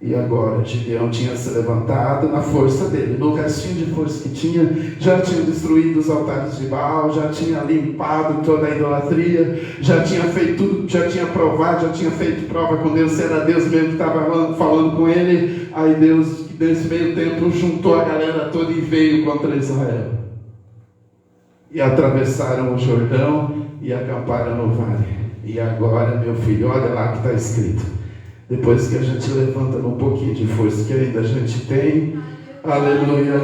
E agora Gideão tinha se levantado na força dele, no restinho de força que tinha. Já tinha destruído os altares de Baal, já tinha limpado toda a idolatria, já tinha feito tudo, já tinha provado, já tinha feito prova com Deus, se era Deus mesmo que estava falando com ele. Aí Deus, nesse meio tempo, juntou a galera toda e veio contra Israel. E atravessaram o Jordão e acamparam no vale. E agora, meu filho, olha lá que está escrito. Depois que a gente levanta num pouquinho de força que ainda a gente tem, aleluia.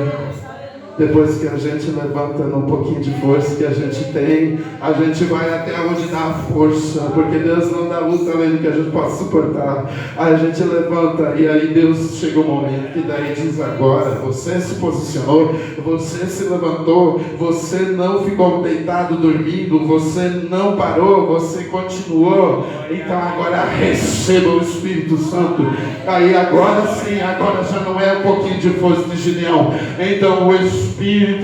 Depois que a gente levanta num pouquinho de força que a gente tem, a gente vai até onde dá a força, porque Deus não dá luta além do que a gente possa suportar. Aí a gente levanta e aí Deus chega um momento que daí diz: agora você se posicionou, você se levantou, você não ficou deitado dormindo, você não parou, você continuou. Então agora receba o Espírito Santo. Aí agora sim, agora já não é um pouquinho de força de Gideão. Então o Espírito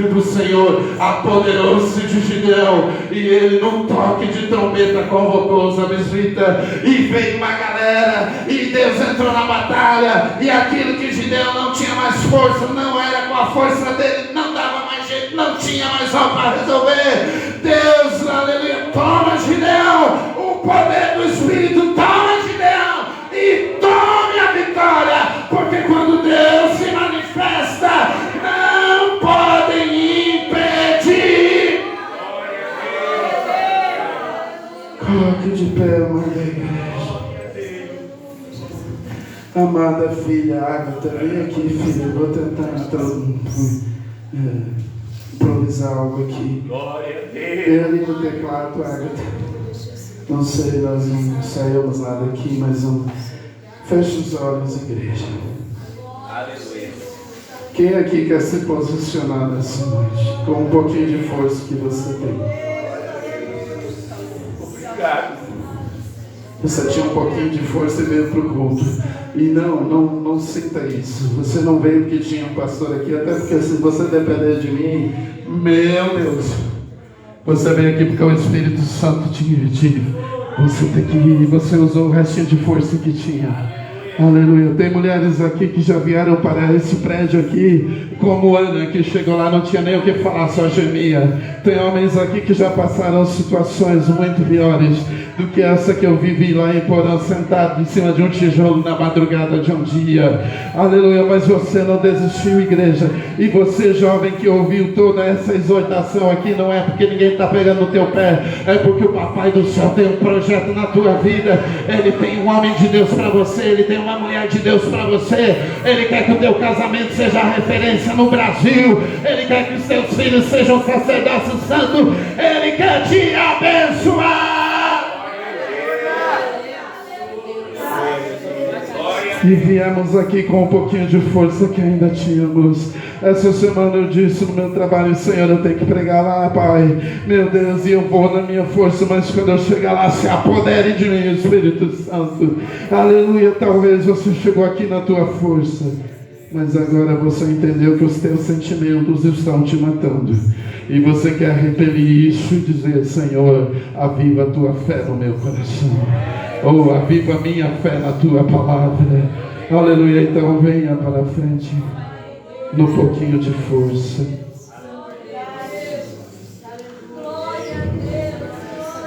do Senhor apoderou-se de Gideão, e ele num toque de trombeta convocou os amizritas, e veio uma galera, e Deus entrou na batalha. E aquilo que Gideão não tinha mais força, não era com a força dele, não dava mais jeito, não tinha mais algo para resolver. Deus, aleluia, toma Gideão, o poder do Espírito, toma Gideão e tome a vitória, porque quando Deus se manifesta, não podem impedir. Coloque de pé, amada igreja. Amada filha Agatha, vem aqui, filha. Eu vou tentar improvisar algo aqui. Vem ali no teclado, Agatha. Não sei, nós não ensaiamos nada aqui, mas feche os olhos, igreja. Aleluia. Quem aqui quer se posicionar nessa noite com um pouquinho de força que você tem? Obrigado. Você tinha um pouquinho de força e veio para o culto. E não sinta isso. Você não veio porque tinha um pastor aqui, até porque se você depender de mim, meu Deus, você veio aqui porque o Espírito Santo te. Você tem que ir. Você usou o restinho de força que tinha. Aleluia. Tem mulheres aqui que já vieram para esse prédio aqui, como Ana, que chegou lá, não tinha nem o que falar, só gemia. Tem homens aqui que já passaram situações muito piores do que essa que eu vivi lá em Porã, sentado em cima de um tijolo na madrugada de um dia. Aleluia. Mas você não desistiu, igreja. E você, jovem, que ouviu toda essa exortação aqui, não é porque ninguém está pegando no teu pé, é porque o Papai do Céu tem um projeto na tua vida. Ele tem um homem de Deus para você, ele tem uma mulher de Deus para você. Ele quer que o teu casamento seja a referência no Brasil. Ele quer que os teus filhos sejam sacerdócio santo. Ele quer te abençoar. E viemos aqui com um pouquinho de força que ainda tínhamos. Essa semana eu disse no meu trabalho: Senhor, eu tenho que pregar lá, Pai. Meu Deus, e eu vou na minha força, mas quando eu chegar lá, se apodere de mim, Espírito Santo. Aleluia. Talvez você chegou aqui na tua força, mas agora você entendeu que os teus sentimentos estão te matando. E você quer repelir isso e dizer: Senhor, aviva a tua fé no meu coração. Oh, aviva a minha fé na tua palavra. Aleluia. Então venha para a frente no pouquinho de força.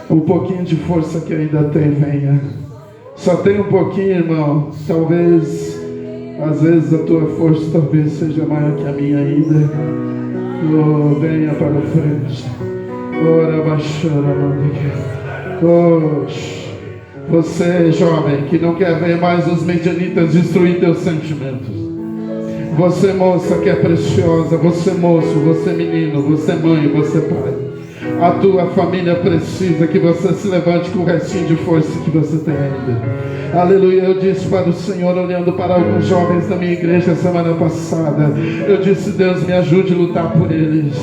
Um pouquinho de força que ainda tem, venha. Só tem um pouquinho, irmão. Talvez, às vezes a tua força talvez seja maior que a minha ainda. Oh, venha para a frente. Ora, baixara, oh, você, jovem, que não quer ver mais os medianitas destruir teus sentimentos. Você, moça, que é preciosa. Você, moço, você, menino, você, mãe, você, pai. A tua família precisa que você se levante com o restinho de força que você tem ainda. Aleluia. Eu disse para o Senhor, olhando para alguns jovens da minha igreja semana passada, eu disse: Deus, me ajude a lutar por eles.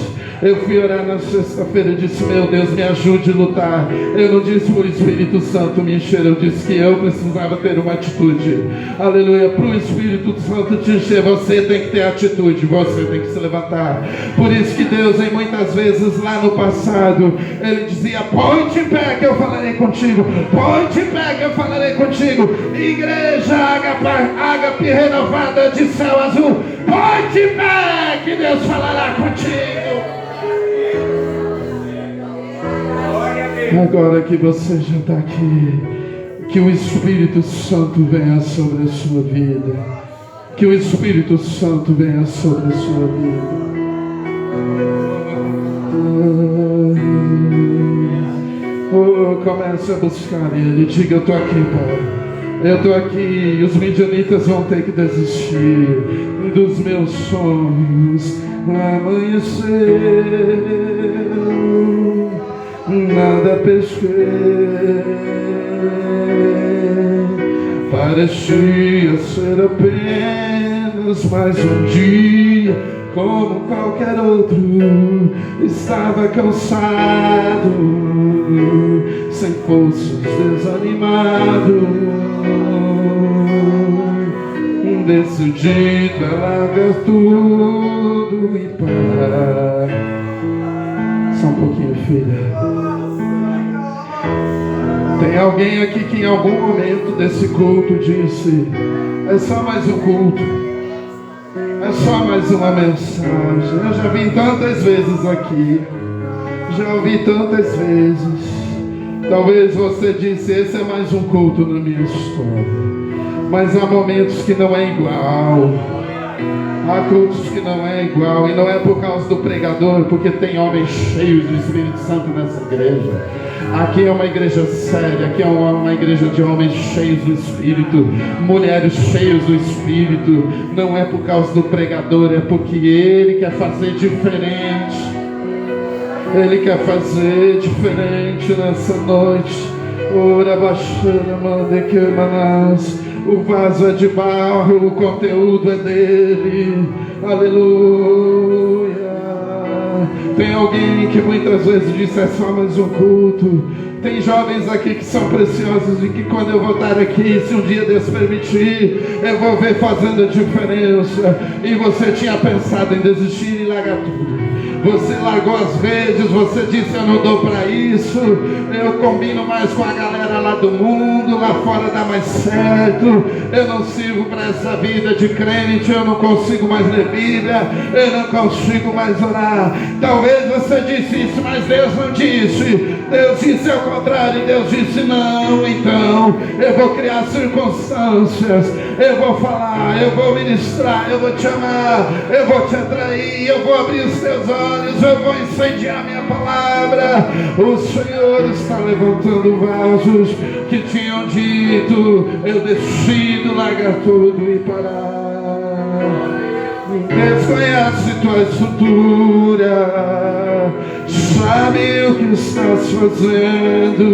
Eu fui orar na sexta-feira e disse: meu Deus, me ajude a lutar. Eu não disse para o Espírito Santo me encher, eu disse que eu precisava ter uma atitude. Aleluia. Para o Espírito Santo te encher, você tem que ter atitude, você tem que se levantar. Por isso que Deus, em muitas vezes lá no passado, Ele dizia: põe-te em pé que eu falarei contigo. Põe-te em pé que eu falarei contigo. Igreja Ágape renovada de céu azul, põe-te em pé que Deus falará contigo. Agora que você já está aqui, que o Espírito Santo venha sobre a sua vida. Que o Espírito Santo venha sobre a sua vida. Comece a buscar Ele. Diga: eu estou aqui, Pai. Eu estou aqui. E os midianitas vão ter que desistir dos meus sonhos. Amanhecer, nada pesquei. Parecia ser apenas mais um dia, como qualquer outro. Estava cansado, sem forças, desanimado, decidido a largar tudo e parar. Só um pouquinho, filha. Tem alguém aqui que em algum momento desse culto disse: é só mais um culto, é só mais uma mensagem. Eu já vim tantas vezes aqui, já ouvi tantas vezes. Talvez você disse: esse é mais um culto na minha história. Mas há momentos que não é igual. Há cultos que não é igual. E não é por causa do pregador, porque tem homens cheios do Espírito Santo nessa igreja. Aqui é uma igreja séria. Aqui é uma igreja de homens cheios do Espírito, mulheres cheias do Espírito. Não é por causa do pregador, é porque ele quer fazer diferente. Ele quer fazer diferente nessa noite. Ora, baixando, manda que emanás. O vaso é de barro, o conteúdo é dele. Aleluia. Tem alguém que muitas vezes disse: é só mais um culto. Tem jovens aqui que são preciosos e que quando eu voltar aqui, se um dia Deus permitir, eu vou ver fazendo a diferença. E você tinha pensado em desistir e largar tudo. Você largou as redes, você disse: eu não dou para isso, eu combino mais com a galera lá do mundo, lá fora dá mais certo, eu não sirvo para essa vida de crente, eu não consigo mais ler Bíblia, eu não consigo mais orar. Talvez você disse isso, mas Deus não disse. Deus disse ao contrário. Deus disse: não, então eu vou criar circunstâncias, eu vou falar, eu vou ministrar, eu vou te amar, eu vou te atrair, eu vou abrir os teus olhos, eu vou incendiar minha palavra. O Senhor está levantando vasos que tinham dito: eu decido largar tudo e parar. Desconhece tua estrutura, sabe o que estás fazendo,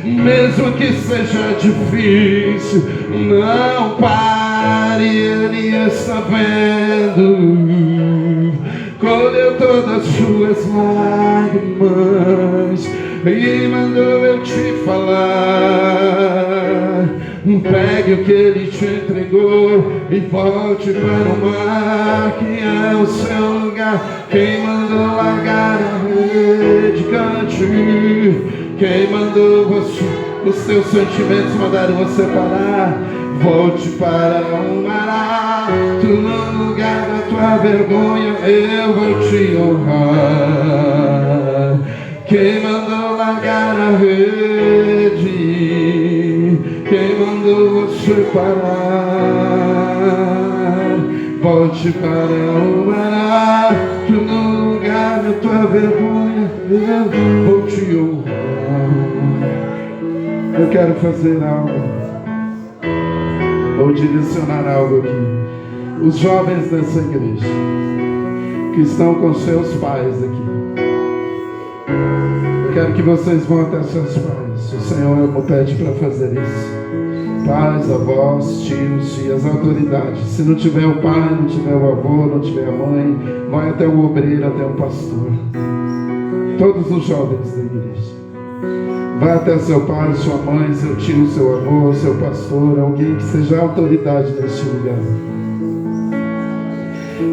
mesmo que seja difícil, não pare, Ele está vendo. Colheu todas as suas lágrimas e mandou eu te falar: pegue o que Ele te entregou e volte para o mar, que é o seu lugar. Quem mandou largar a rede, cante. Quem mandou você, os seus sentimentos mandaram você parar. Volte para o mar, tu no lugar da tua vergonha, eu vou te honrar. Quem mandou largar a rede, quem mandou você parar? Volte para o mar, tu no lugar da tua vergonha, eu vou te honrar. Eu quero fazer algo, vou direcionar algo aqui. Os jovens dessa igreja que estão com seus pais aqui, eu quero que vocês vão até seus pais. O Senhor me pede para fazer isso. Pais, avós, tios e as autoridades. Se não tiver o pai, não tiver o avô, não tiver a mãe, vai até o obreiro, até o pastor. Todos os jovens da igreja. Vai até seu pai, sua mãe, seu tio, seu avô, seu pastor, alguém que seja autoridade neste lugar.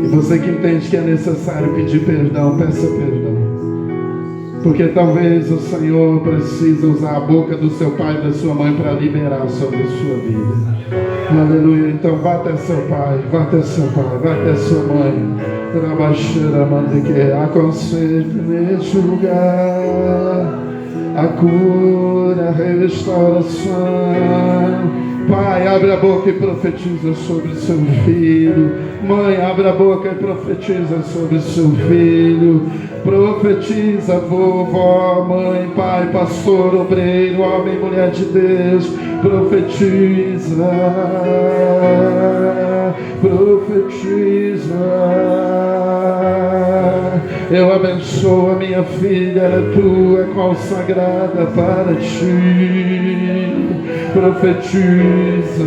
E você que entende que é necessário pedir perdão, peça perdão. Porque talvez o Senhor precisa usar a boca do seu pai e da sua mãe para liberar sobre a sua vida. Aleluia. Então vá até seu pai, vá até seu pai, vá até sua mãe. Trabaixeira, mande que aconselhe neste lugar. A cura, a restauração. Pai, abre a boca e profetiza sobre o seu filho. Mãe, abre a boca e profetiza sobre o seu filho. Profetiza, vovó, mãe, pai, pastor, obreiro, homem, mulher de Deus. Profetiza, profetiza. Eu abençoo a minha filha, ela é tua, é consagrada para ti. Profetiza.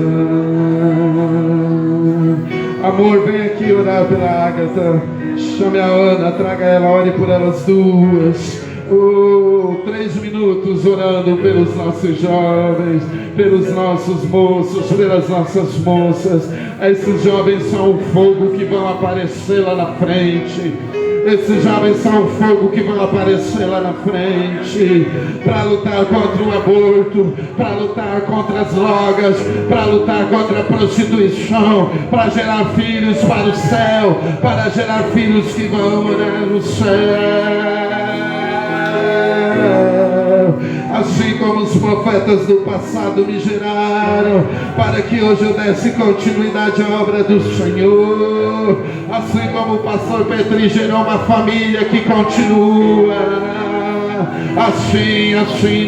Amor, vem aqui orar pela Ágata. Chame a Ana, traga ela, ore por elas duas. 3 minutos orando pelos nossos jovens, pelos nossos moços, pelas nossas moças. Esses jovens são o fogo que vão aparecer lá na frente. Esses jovens são o fogo que vão aparecer lá na frente para lutar contra o aborto, para lutar contra as drogas, para lutar contra a prostituição, para gerar filhos para o céu, para gerar filhos que vão morar no céu. Assim como os profetas do passado me geraram, para que hoje eu desse continuidade à obra do Senhor. Assim como o pastor Petri gerou uma família que continua. Assim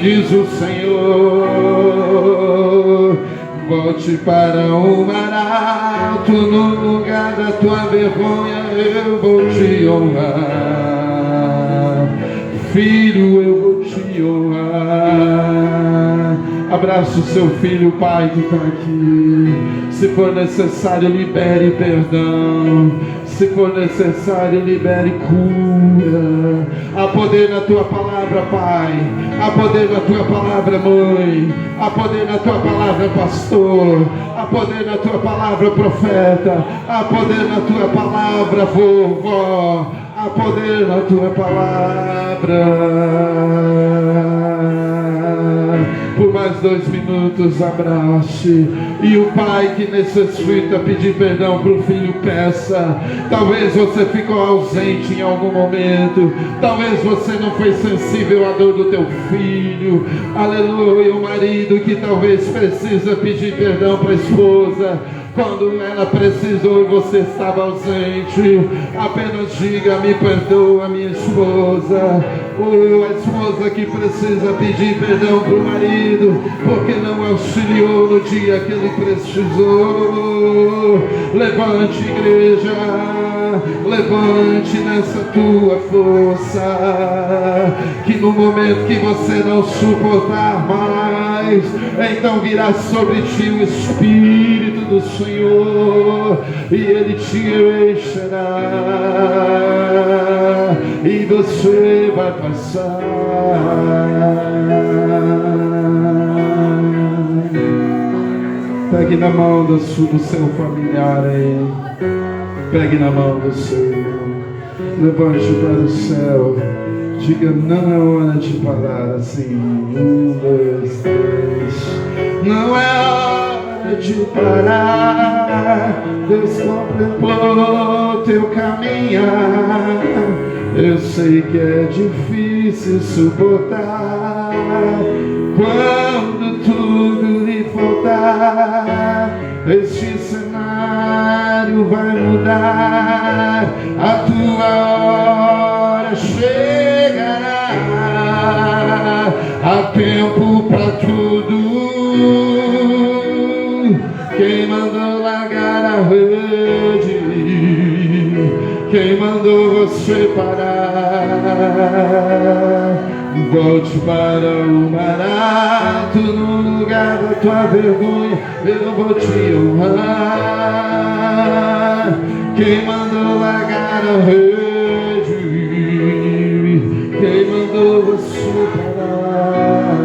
diz o Senhor. Volte para o mar alto, no lugar da tua vergonha eu vou te honrar. Filho, eu vou te honrar. Abraça o seu filho, pai, que está aqui. Se for necessário, libere perdão. Se for necessário, libere cura. Há poder na tua palavra, pai. Há poder na tua palavra, mãe. Há poder na tua palavra, pastor. Há poder na tua palavra, profeta. Há poder na tua palavra, vovó. Há poder na tua palavra. Por mais 2 minutos, abrace. E o pai que necessita pedir perdão para o filho, peça. Talvez você ficou ausente em algum momento. Talvez você não foi sensível à dor do teu filho. Aleluia. O marido que talvez precisa pedir perdão para a esposa. Quando ela precisou e você estava ausente, apenas diga: me perdoa, minha esposa. Ou a esposa que precisa pedir perdão para o marido, porque não auxiliou no dia que ele precisou. Levante, igreja, levante nessa tua força, que no momento que você não suportar mais, então virá sobre ti o Espírito do Senhor, e Ele te encherá, e você vai passar. Pegue na mão do seu familiar aí, pegue na mão do seu irmão, levante para o céu, diga: não é hora de parar assim. 1, 2, 3. Não é hora de parar. Deus contemplou teu caminhar. Eu sei que é difícil suportar quando tudo lhe faltar. Este cenário vai mudar, a tua hora chegará. Há tempo para tudo. Quem mandou largar a rede? Quem mandou você parar? Volte para o barato, no lugar da tua vergonha, eu vou te honrar. Quem mandou largar a rede? Quem mandou você parar?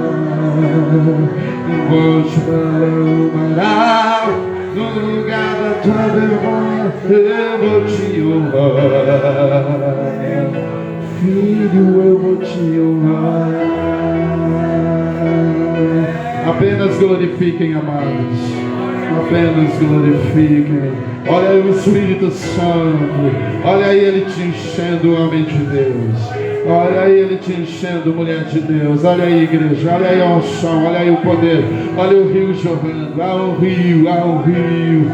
Volte para o barato, no lugar da tua vergonha, eu vou te honrar. Filho, eu vou te honrar. Apenas glorifiquem, amados. Apenas glorifiquem. Olha aí o Espírito Santo. Olha aí ele te enchendo, homem de Deus. Olha aí ele te enchendo, mulher de Deus. Olha aí, igreja. Olha aí a unção. Olha aí o poder. Olha o rio jorrando. Há um rio. Há um rio.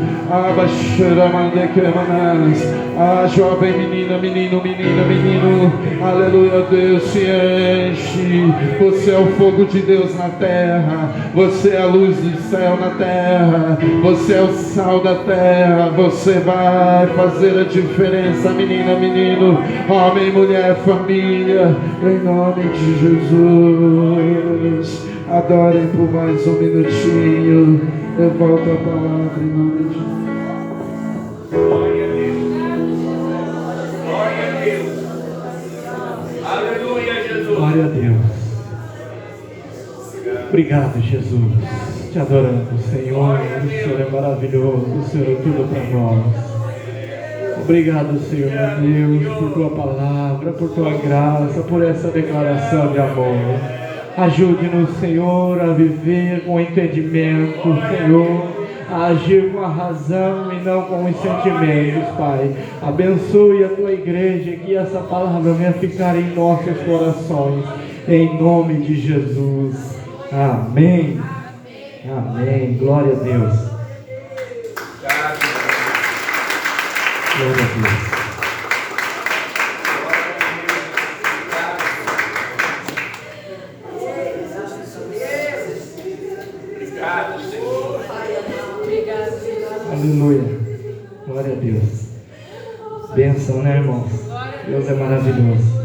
Ah, jovem menina, menino, menina, menino. Aleluia, Deus se enche. Você é o fogo de Deus na terra. Você é a luz do céu na terra. Você é o sal da terra. Você vai fazer a diferença, menina, menino, homem, mulher, família. Em nome de Jesus. Adorem por mais um minutinho. Eu volto a palavra em nome de Jesus. Glória a Deus. Glória a Deus. Aleluia, Jesus. Glória a Deus. Obrigado, Jesus. Te adoramos, Senhor. O Senhor é maravilhoso. O Senhor é tudo para nós. Obrigado, Senhor, meu Deus, por tua palavra, por tua graça, por essa declaração de amor. Ajude-nos, Senhor, a viver com entendimento, Senhor, a agir com a razão e não com os sentimentos, Pai. Abençoe a tua igreja, que essa palavra venha ficar em nossos corações, em nome de Jesus. Amém. Amém. Glória a Deus. Glória a Deus. Aleluia. Glória a Deus. Bênção, né, irmãos? Deus é maravilhoso.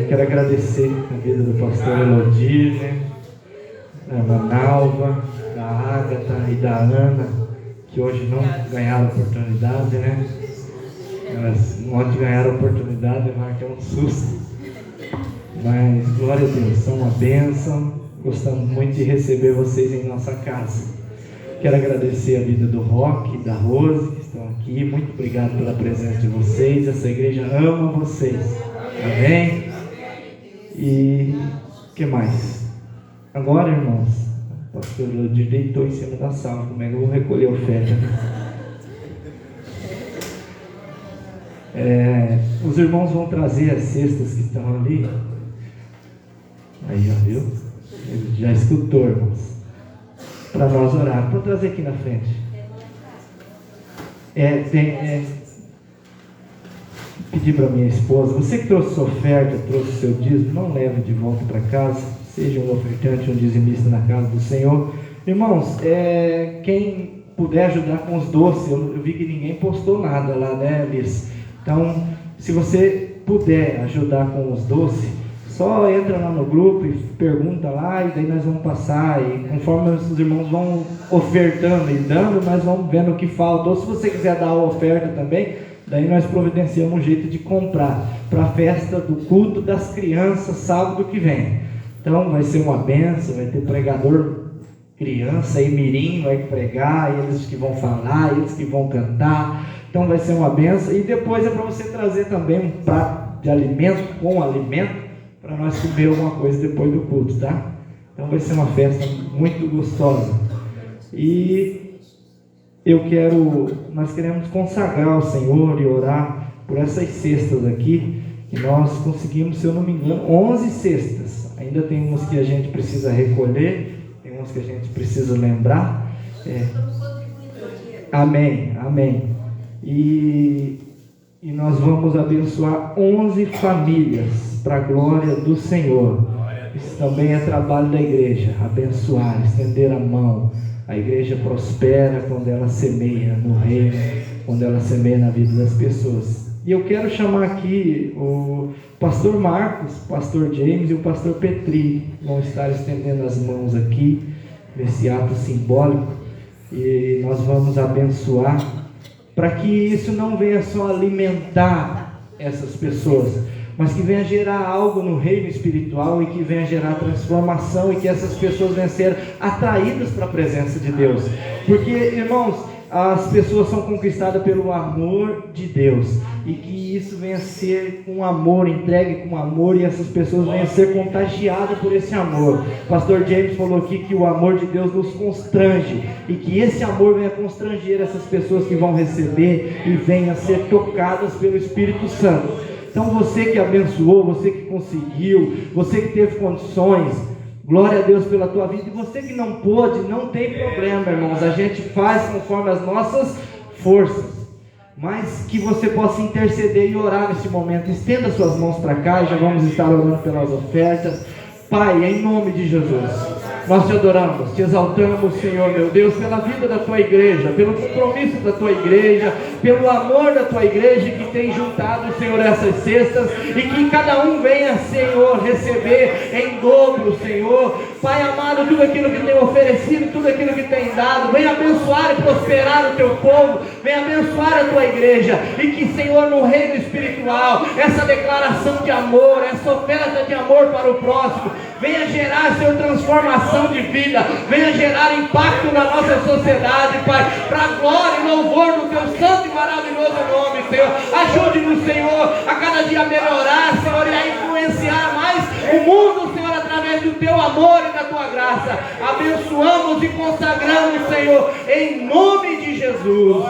Quero agradecer a vida do pastor Elodie, né? Da irmã Nalva, da Ágata e da Ana, que hoje não ganharam oportunidade, né? Elas ontem ganharam oportunidade, mas é um susto. Mas glória a Deus, são uma bênção. Gostamos muito de receber vocês em nossa casa. Quero agradecer a vida do Roque e da Rose, que estão aqui. Muito obrigado pela presença de vocês. Essa igreja ama vocês. Amém? E o que mais? Agora, irmãos, o pastor Lodir deitou em cima da sala. Como é que eu vou recolher a oferta? Os irmãos vão trazer as cestas que estão ali. Aí, já viu? Ele já escutou, irmãos. Para nós orar. Vou trazer aqui na frente. Pedir para minha esposa, você que trouxe sua oferta, trouxe seu dízimo, não leve de volta para casa. Seja um ofertante, um dizimista na casa do Senhor. Irmãos, quem puder ajudar com os doces, eu vi que ninguém postou nada lá, né, Liz? Então, se você puder ajudar com os doces, só entra lá no grupo e pergunta lá, e daí nós vamos passar, e conforme os irmãos vão ofertando e dando, nós vamos vendo o que falta. Ou se você quiser dar a oferta também, daí nós providenciamos um jeito de comprar para a festa do culto das crianças sábado que vem. Então vai ser uma benção, vai ter pregador criança e mirim vai pregar, eles que vão falar, eles que vão cantar. Então vai ser uma benção. E depois é para você trazer também um prato de alimento com alimento para nós comer alguma coisa depois do culto, tá? Então vai ser uma festa muito gostosa. E nós queremos consagrar ao Senhor e orar por essas cestas aqui, que nós conseguimos, se eu não me engano, 11 cestas. Ainda tem umas que a gente precisa recolher, tem umas que a gente precisa lembrar. Amém, amém. E nós vamos abençoar 11 famílias para a glória do Senhor. Isso também é trabalho da igreja, abençoar, estender a mão. A igreja prospera quando ela semeia no reino, quando ela semeia na vida das pessoas. E eu quero chamar aqui o pastor Marcos, o pastor James e o pastor Petri, que vão estar estendendo as mãos aqui, nesse ato simbólico, e nós vamos abençoar, para que isso não venha só alimentar essas pessoas, mas que venha gerar algo no reino espiritual e que venha gerar transformação e que essas pessoas venham ser atraídas para a presença de Deus. Porque, irmãos, as pessoas são conquistadas pelo amor de Deus e que isso venha a ser com amor, entregue com amor, e essas pessoas venham a ser contagiadas por esse amor. O pastor James falou aqui que o amor de Deus nos constrange e que esse amor venha constranger essas pessoas que vão receber e venham a ser tocadas pelo Espírito Santo. Então você que abençoou, você que conseguiu, você que teve condições, glória a Deus pela tua vida. E você que não pôde, não tem problema, irmãos, a gente faz conforme as nossas forças, mas que você possa interceder e orar nesse momento. Estenda suas mãos para cá e já vamos estar orando pelas ofertas. Pai, em nome de Jesus, nós te adoramos, te exaltamos, Senhor meu Deus, pela vida da tua igreja, pelo compromisso da tua igreja, pelo amor da tua igreja que tem juntado, Senhor, essas cestas, e que cada um venha, Senhor, receber em dobro, Senhor. Pai amado, tudo aquilo que tem oferecido, tudo aquilo que tem dado, venha abençoar e prosperar o teu povo, venha abençoar a tua igreja, e que, Senhor, no reino espiritual, essa declaração de amor, essa oferta de amor para o próximo, venha gerar, Senhor, transformação de vida, venha gerar impacto na nossa sociedade, Pai, para a glória e louvor do teu santo e maravilhoso nome, Senhor. Ajude-nos, Senhor, a cada dia melhorar, Senhor, e a influenciar mais o mundo, Senhor, através do teu amor e da tua graça. Abençoamos e consagramos, Senhor, em nome de Jesus.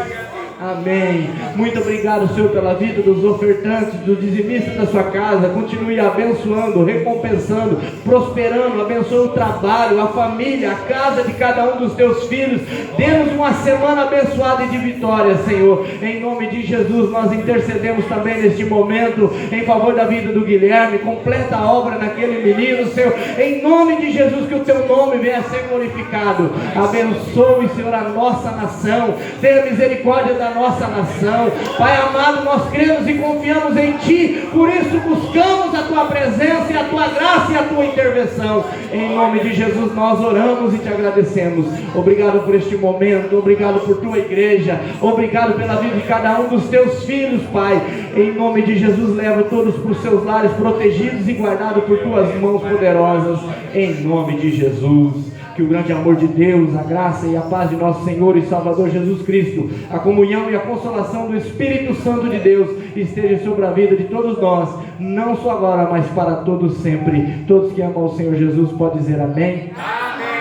Amém. Muito obrigado, Senhor, pela vida dos ofertantes, dos dizimistas da sua casa. Continue abençoando, recompensando, prosperando. Abençoe o trabalho, a família, a casa de cada um dos teus filhos. Dê-nos uma semana abençoada e de vitória, Senhor. Em nome de Jesus, nós intercedemos também neste momento em favor da vida do Guilherme. Completa a obra naquele menino, Senhor. Em nome de Jesus, que o teu nome venha a ser glorificado. Abençoe, Senhor, a nossa nação. Tenha misericórdia da nossa nação. Pai amado, nós cremos e confiamos em Ti, por isso buscamos a Tua presença e a Tua graça e a Tua intervenção. Em nome de Jesus nós oramos e Te agradecemos. Obrigado por este momento, obrigado por Tua igreja, obrigado pela vida de cada um dos Teus filhos, Pai. Em nome de Jesus, leva todos para os seus lares protegidos e guardados por Tuas mãos poderosas, em nome de Jesus. que o grande amor de Deus, a graça e a paz de nosso Senhor e Salvador Jesus Cristo, a comunhão e a consolação do Espírito Santo de Deus esteja sobre a vida de todos nós, não só agora, mas para todos sempre. Todos que amam o Senhor Jesus podem dizer amém.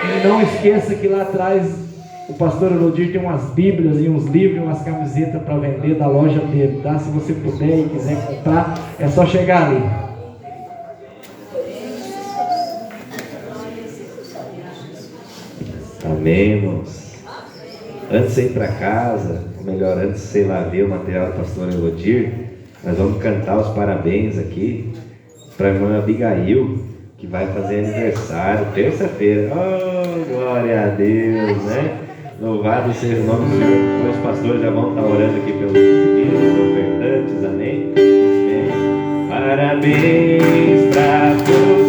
E não esqueça que lá atrás o pastor Elodir tem umas bíblias e uns livros e umas camisetas para vender da loja dele, tá? Se você puder e quiser comprar, é só chegar ali. Amém, irmãos. Antes de ir para casa, ou melhor, antes de você ir lá ver o material do pastor Elodir, nós vamos cantar os parabéns aqui para a irmã Abigail, que vai fazer aniversário terça-feira. Oh, glória a Deus, né? Louvado seja o nome do Senhor. Os pastores já vão estar orando aqui pelos meninos, ofertantes, amém? Amém. Parabéns para você.